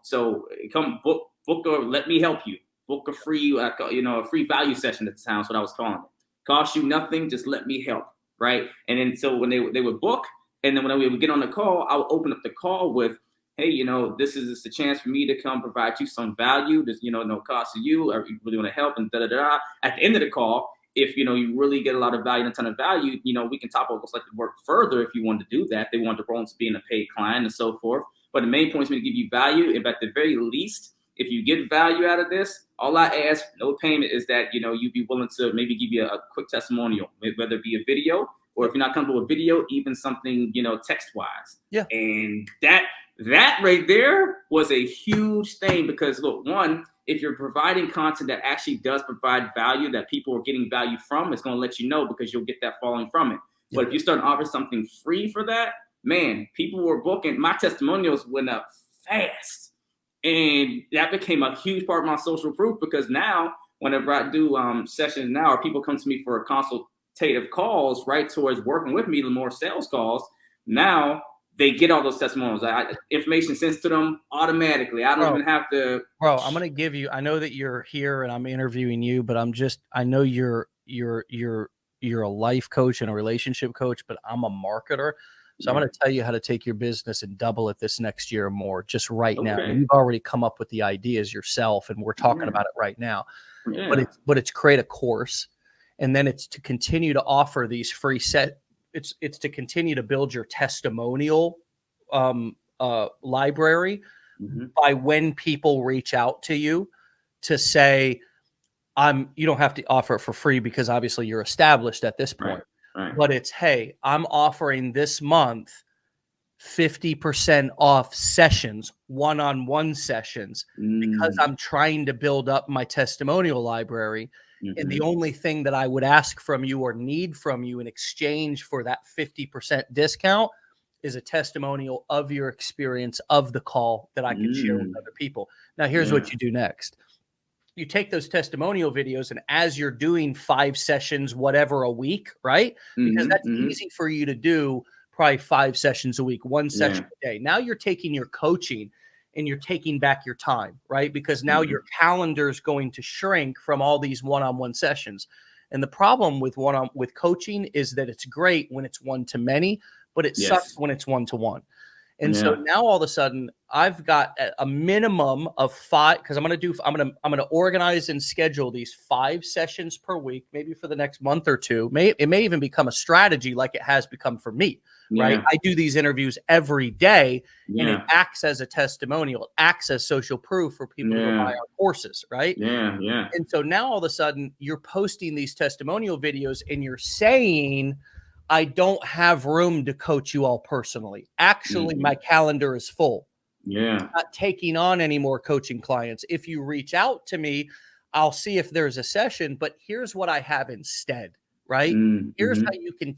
so come book or let me help you. Book a free, a free value session at the time. That's what I was calling it. Cost you nothing, just let me help, right? And then so when they would book, and then when we would get on the call, I would open up the call with, hey, this is a chance for me to come provide you some value. There's, no cost to you, or you really want to help, and da da da. At the end of the call, if you really get a lot of value and a ton of value, we can talk about what's like to work further if you want to do that. They want to roll into being a paid client and so forth. But the main point is to give you value. If at the very least, if you get value out of this, all I ask, no payment, is that you'd be willing to maybe give you a quick testimonial, whether it be a video or if you're not comfortable with video, even something text wise. Yeah. And that right there was a huge thing because look, one, if you're providing content that actually does provide value that people are getting value from, it's going to let you know because you'll get that following from it. Yeah. But if you start offering something free for that, man, people were booking. My testimonials went up fast. And that became a huge part of my social proof because now whenever I do sessions now, or people come to me for consultative calls, right, towards working with me, the more sales calls, now they get all those testimonials. Information sent to them automatically. I don't even have to. Bro, I'm going to give you, I know that you're here and I'm interviewing you, but I know you're a life coach and a relationship coach, but I'm a marketer. So I'm going to tell you how to take your business and double it this next year or more, just right now. You've already come up with the ideas yourself, and we're talking about it right now. Yeah. But it's create a course, and then it's to continue to offer these free it's to continue to build your testimonial library by when people reach out to you to say, you don't have to offer it for free because obviously you're established at this point. Right. But it's, hey, I'm offering this month 50% off sessions, one-on-one sessions, because I'm trying to build up my testimonial library. And the only thing that I would ask from you or need from you in exchange for that 50% discount is a testimonial of your experience of the call that I can share with other people. Now, here's what you do next. You take those testimonial videos, and as you're doing 5 sessions, whatever a week, right? Because that's easy for you to do, probably 5 sessions a week, 1 session a day. Now you're taking your coaching and you're taking back your time, right? Because now your calendar is going to shrink from all these one-on-one sessions. And the problem with coaching is that it's great when it's one-to-many, but it sucks when it's one-to-one. And so now all of a sudden I've got a minimum of 5, because I'm going to organize and schedule these 5 sessions per week, maybe for the next month or two. It may even become a strategy like it has become for me, right? I do these interviews every day and it acts as a testimonial, it acts as social proof for people to buy our courses, right? And so now all of a sudden you're posting these testimonial videos and you're saying, I don't have room to coach you all personally. Actually, my calendar is full. I'm not taking on any more coaching clients. If you reach out to me, I'll see if there's a session, but here's what I have instead, right? Here's how you can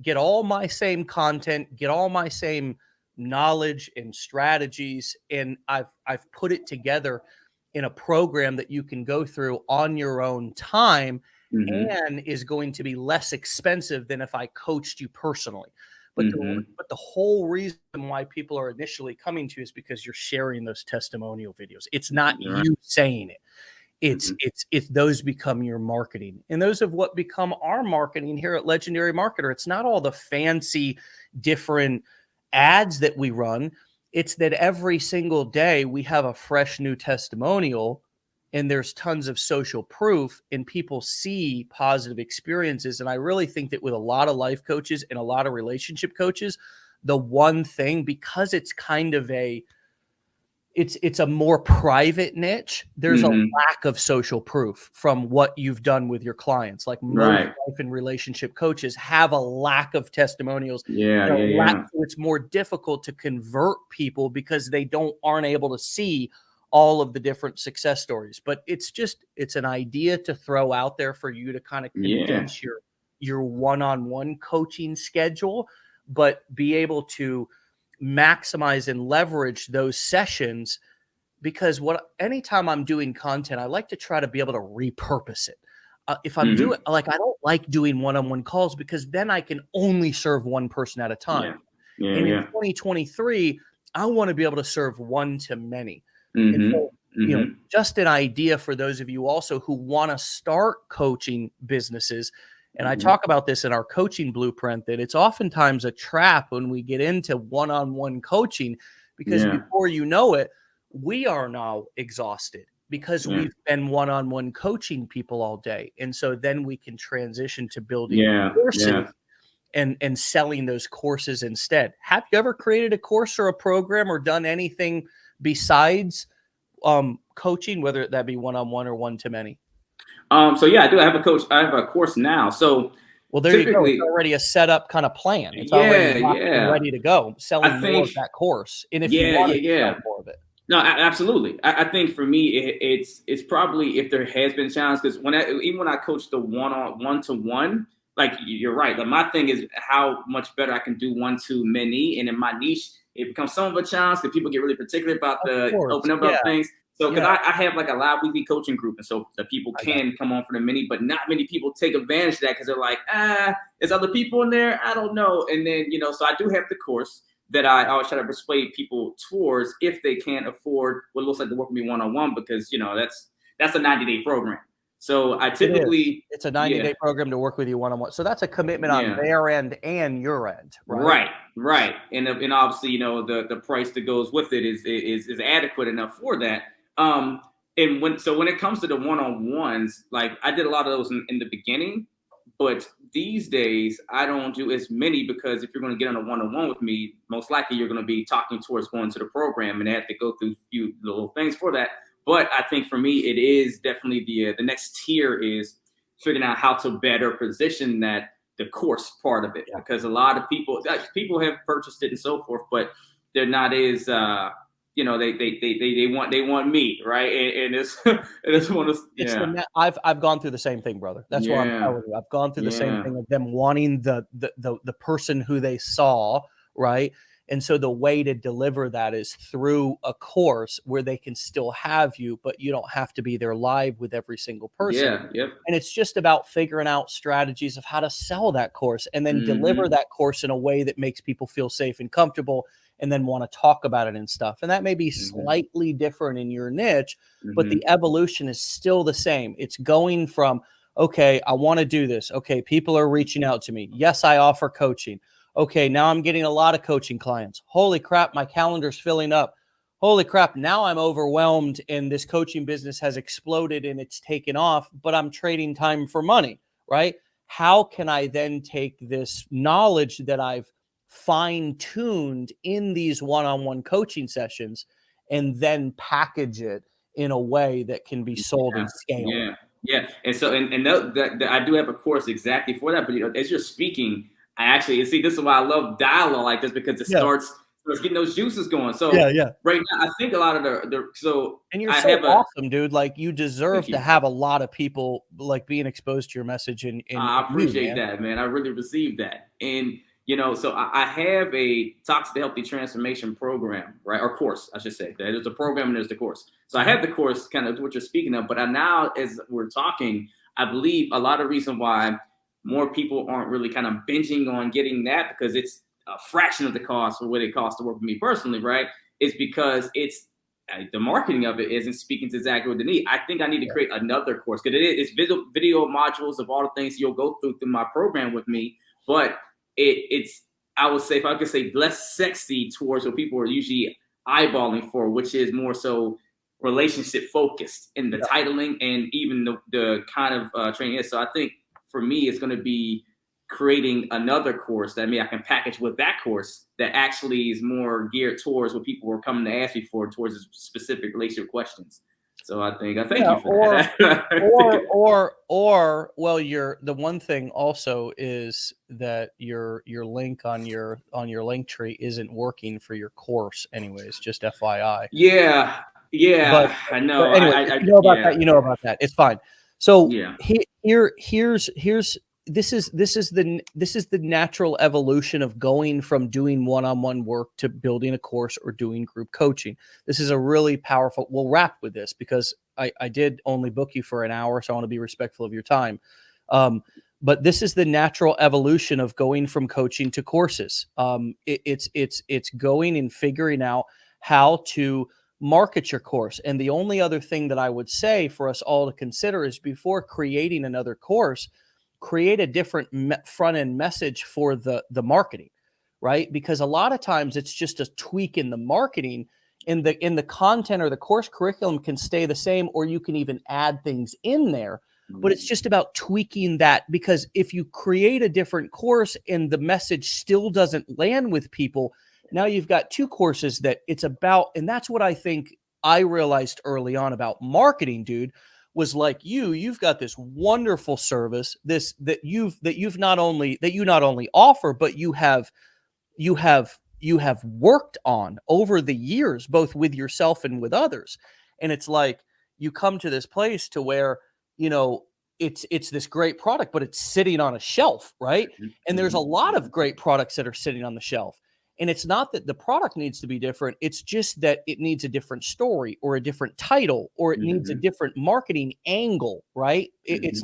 get all my same content, get all my same knowledge and strategies. And I've put it together in a program that you can go through on your own time. And is going to be less expensive than if I coached you personally. But the whole reason why people are initially coming to you is because you're sharing those testimonial videos. It's not you saying it. It's those become your marketing. And those have what become our marketing here at Legendary Marketer. It's not all the fancy different ads that we run. It's that every single day we have a fresh new testimonial. And there's tons of social proof and people see positive experiences. And I really think that with a lot of life coaches and a lot of relationship coaches, the one thing, because it's kind of it's a more private niche. There's a Mm-hmm. lack of social proof from what you've done with your clients. Like most Right. life and relationship coaches have a lack of testimonials. Yeah. And a Yeah. lack, Yeah. so it's more difficult to convert people because they aren't able to see all of the different success stories. But it's an idea to throw out there for you to kind of Yeah. condense your one-on-one coaching schedule, but be able to maximize and leverage those sessions. Because anytime I'm doing content, I like to try to be able to repurpose it. If I'm Mm-hmm. doing, like, I don't like doing one-on-one calls because then I can only serve one person at a time. Yeah. Yeah. And in Yeah. 2023, I want to be able to serve one to many. And Mm-hmm. so, Mm-hmm. just an idea for those of you also who want to start coaching businesses. And I Mm-hmm. talk about this in our coaching blueprint, that it's oftentimes a trap when we get into one-on-one coaching, because Yeah. before you know it, we are now exhausted because Yeah. we've been one-on-one coaching people all day. And so then we can transition to building Yeah. courses Yeah. and selling those courses instead. Have you ever created a course or a program or done anything besides coaching, whether that be one-on-one or one-to-many? So yeah, I do. I have a coach. I have a course now. So Well, there you go. It's typically, already a set up kind of plan. It's already yeah, locked and yeah. ready to go, I selling more think, of that course. And if you yeah, yeah, wanted to yeah. sell more of it. No, absolutely. I think for me, it's probably, if there has been a challenge, because even when I coach the one to one, like you're right. Like my thing is how much better I can do one to many, and in my niche, it becomes some of a challenge because people get really particular about Of the course. open up Yeah. about things. So because Yeah. I have like a live weekly coaching group, and so the people I got can come on for the mini, but not many people take advantage of that because they're like, there's other people in there. I don't know. And then so I do have the course that I always try to persuade people towards if they can't afford what looks like to work with me one-on-one, because that's a 90-day program. So I It is. typically, It's a yeah, 90-day program to work with you one-on-one. So that's a commitment on yeah, their end and your end, right? right, and obviously the price that goes with it is adequate enough for that. And when it comes to the one-on-ones, like I did a lot of those in the beginning, but these days I don't do as many, because if you're going to get on a one-on-one with me, most likely you're going to be talking towards going to the program, and they have to go through a few little things for that. But I think for me, it is definitely the next tier is figuring out how to better position the course part of it, Yeah. because a lot of people have purchased it and so forth, but they're not as they want me, right? And it's one of I've gone through the same thing, brother. That's what I'm yeah, telling you. I've gone through the same yeah, thing of them wanting the person who they saw, right? And so the way to deliver that is through a course where they can still have you, but you don't have to be there live with every single person. yeah, yep. And it's just about figuring out strategies of how to sell that course and then deliver Mm-hmm. that course in a way that makes people feel safe and comfortable and then want to talk about it and stuff. And that may be Mm-hmm. slightly different in your niche, but Mm-hmm. the evolution is still the same. It's going from, okay, I want to do this. Okay, people are reaching out to me. Yes, I offer coaching. Okay, now I'm getting a lot of coaching clients. Holy crap, my calendar's filling up. Holy crap, now I'm overwhelmed and this coaching business has exploded and it's taken off, but I'm trading time for money, right? How can I then take this knowledge that I've fine-tuned in these one-on-one coaching sessions and then package it in a way that can be sold Yeah, and scaled? yeah, yeah. And so, that I do have a course exactly for that. But as you're speaking, I actually see, this is why I love dialogue like this, because it Yeah. starts getting those juices going. So Yeah. right now, I think a lot of And you're I so have awesome, dude. Like, you thank deserve to you. have a lot of people like being exposed to your message in I you, appreciate man. that, man. I really received that. And, so I have a Toxic to Healthy Transformation program, right? Or course, I should say. There's a program and there's the course. So I have the course, kind of what you're speaking of, but now, as we're talking, I believe a lot of reason why more people aren't really kind of binging on getting that, because it's a fraction of the cost for what it costs to work with me personally, right? Is because it's the marketing of it isn't speaking to exactly what they need. I think I need to create another course, because it's video modules of all the things you'll go through my program with me, but it's, I would say, if I could say, less sexy towards what people are usually eyeballing for, which is more so relationship focused in the titling and even the kind of training is. So I think for me, it's going to be creating another course that maybe I can package with that course that actually is more geared towards what people were coming to ask me for, towards specific relationship questions. So I thank Yeah, you for that. well, the one thing also is that your link on your link tree isn't working for your course anyways, just FYI. Yeah, But yeah, I know. anyway, if you know about that, Yeah, you know about that. It's fine. So yeah. here's this is the natural evolution of going from doing one-on-one work to building a course or doing group coaching. This is a really powerful. We'll wrap with this because I did only book you for an hour, so I want to be respectful of your time. But this is the natural evolution of going from coaching to courses. It's going and figuring out how to market your course. And the only other thing that I would say for us all to consider is, before creating another course, create a different front end message for the marketing, right? Because a lot of times it's just a tweak in the marketing. In the content or the course curriculum can stay the same, or you can even add things in there. But it's just about tweaking that, because if you create a different course and the message still doesn't land with people, now you've got two courses that it's about. And that's what I think I realized early on about marketing, dude, was like, you've got this wonderful service, that you not only offer, but you have worked on over the years, both with yourself and with others. And it's like, you come to this place to where, it's this great product, but it's sitting on a shelf, right? And there's a lot of great products that are sitting on the shelf. And it's not that the product needs to be different. It's just that it needs a different story or a different title, or it needs a different marketing angle, right? It's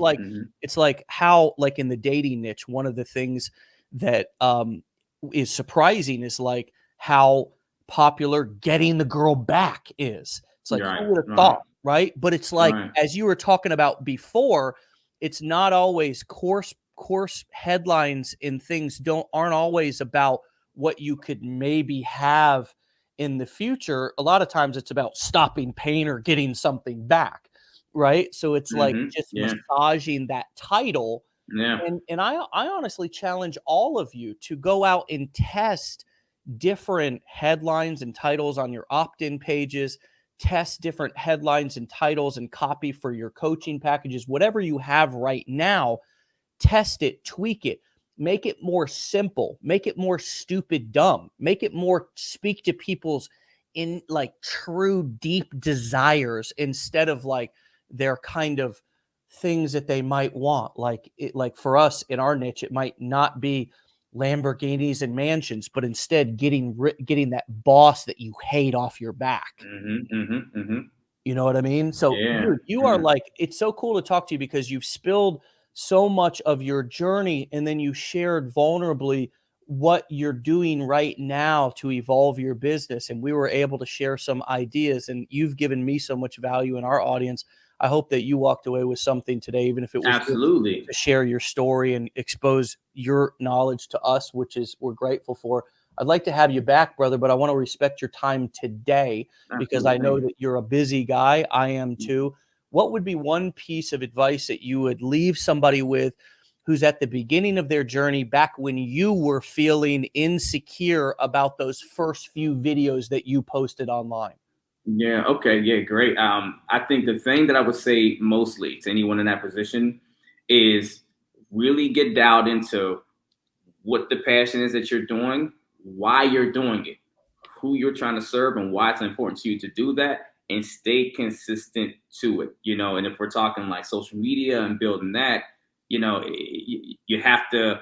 like how, like in the dating niche, one of the things that is surprising is like how popular getting the girl back is. It's like, Right, who would have right, thought, right? But it's like, right. as you were talking about before, it's not always course headlines, and things aren't always about what you could maybe have in the future. A lot of times it's about stopping pain or getting something back, right? So it's like just Yeah, massaging that title. yeah. And I honestly challenge all of you to go out and test different headlines and titles on your opt-in pages. Test different headlines and titles and copy for your coaching packages, whatever you have right now. Test it, tweak it, make it more simple, make it more stupid dumb, make it more speak to people's in like true deep desires, instead of like their kind of things that they might want. Like for us in our niche, it might not be Lamborghinis and mansions, but instead getting that boss that you hate off your back. You know what I mean? So, Yeah, dude, you are like, it's so cool to talk to you, because you've spilled so much of your journey, and then you shared vulnerably what you're doing right now to evolve your business. And we were able to share some ideas, and you've given me so much value in our audience. I hope that you walked away with something today, even if it was just absolutely. to share your story and expose your knowledge to us, which is we're grateful for. I'd like to have you back, brother, but I want to respect your time today, because I know Absolutely. that you're a busy guy. I am too. What would be one piece of advice that you would leave somebody with who's at the beginning of their journey, back when you were feeling insecure about those first few videos that you posted online? Yeah, okay, yeah, great. I think the thing that I would say mostly to anyone in that position is really get dialed into what the passion is that you're doing, why you're doing it, who you're trying to serve, and why it's important to you to do that, and stay consistent to it. And if we're talking like social media and building that, you have to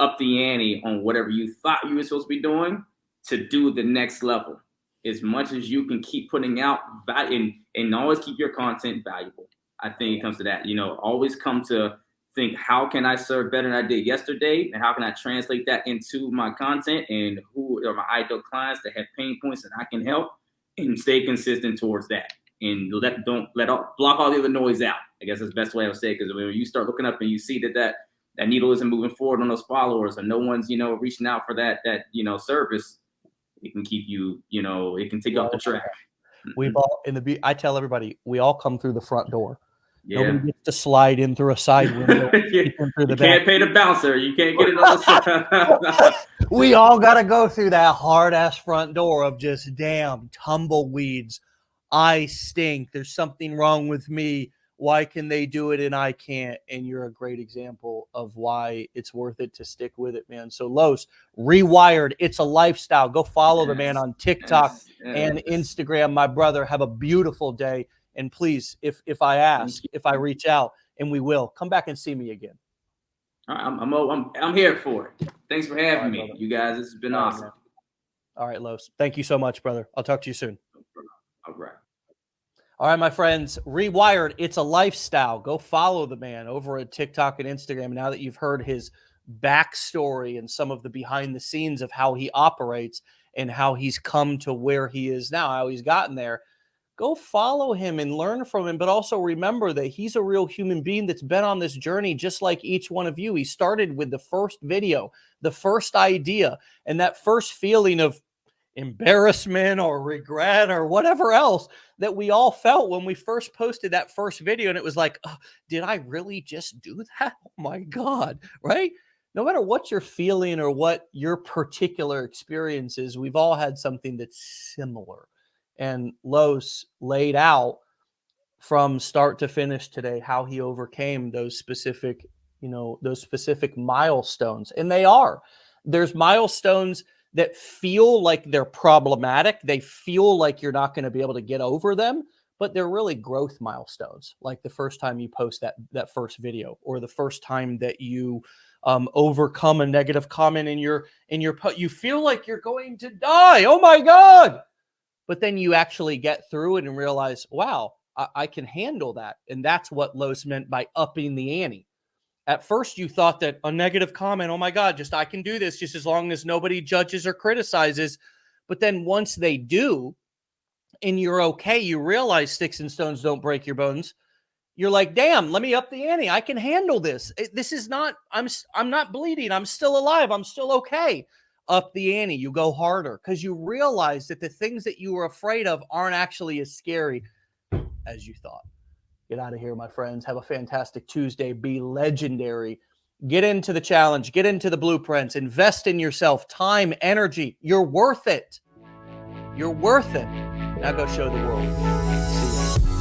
up the ante on whatever you thought you were supposed to be doing to do the next level. As much as you can keep putting out value, and always keep your content valuable. I think it comes to that. Always come to think, how can I serve better than I did yesterday, and how can I translate that into my content, and who are my ideal clients that have pain points that I can help, and stay consistent towards that, and block all the other noise out. I guess that's the best way I would say, because when you start looking up and you see that needle isn't moving forward on those followers, and no one's reaching out for that service, it can keep you, it can take you off the track. We've all I tell everybody, we all come through the front door. Nobody Yeah. gets to slide in through a side window. you Through the can't back. pay the bouncer. You can't get it on the side. We all got to go through that hard ass front door of just damn tumbleweeds. I stink. There's something wrong with me. Why can they do it and I can't? And you're a great example of why it's worth it to stick with it, man. So Los, Rewired, it's a lifestyle. Go follow the man on TikTok and Instagram. My brother, have a beautiful day. And please, if I ask, if I reach out, and we will, come back and see me again. I'm here for it. Thanks for having me, brother. You guys. This has been awesome. Man. All right, Los. Thank you so much, brother. I'll talk to you soon. All right. All right, my friends. Rewired, it's a lifestyle. Go follow the man over at TikTok and Instagram. Now that you've heard his backstory and some of the behind the scenes of how he operates and how he's come to where he is now, how he's gotten there, go follow him and learn from him. But also remember that he's a real human being that's been on this journey just like each one of you. He started with the first video, the first idea, and that first feeling of embarrassment or regret or whatever else that we all felt when we first posted that first video. And it was like, oh, did I really just do that? Oh my God, right? No matter what you're feeling or what your particular experience is, we've all had something that's similar. And Los laid out from start to finish today how he overcame those specific, those specific milestones. And there's milestones that feel like they're problematic. They feel like you're not going to be able to get over them, but they're really growth milestones. Like the first time you post that first video, or the first time that you overcome a negative comment in your you feel like you're going to die. Oh my God. But then you actually get through it and realize, wow, I can handle that. And that's what Los meant by upping the ante. At first, you thought that a negative comment, oh my God, I can do this just as long as nobody judges or criticizes. But then once they do, and you're okay, you realize sticks and stones don't break your bones. You're like, damn, let me up the ante. I can handle this. This is not, I'm not bleeding. I'm still alive. I'm still okay. Up the ante. You go harder because you realize that the things that you were afraid of aren't actually as scary as you thought. Get out of here, my friends. Have a fantastic Tuesday. Be legendary. Get into the challenge. Get into the blueprints. Invest in yourself. Time, energy. You're worth it. You're worth it. Now go show the world. See you.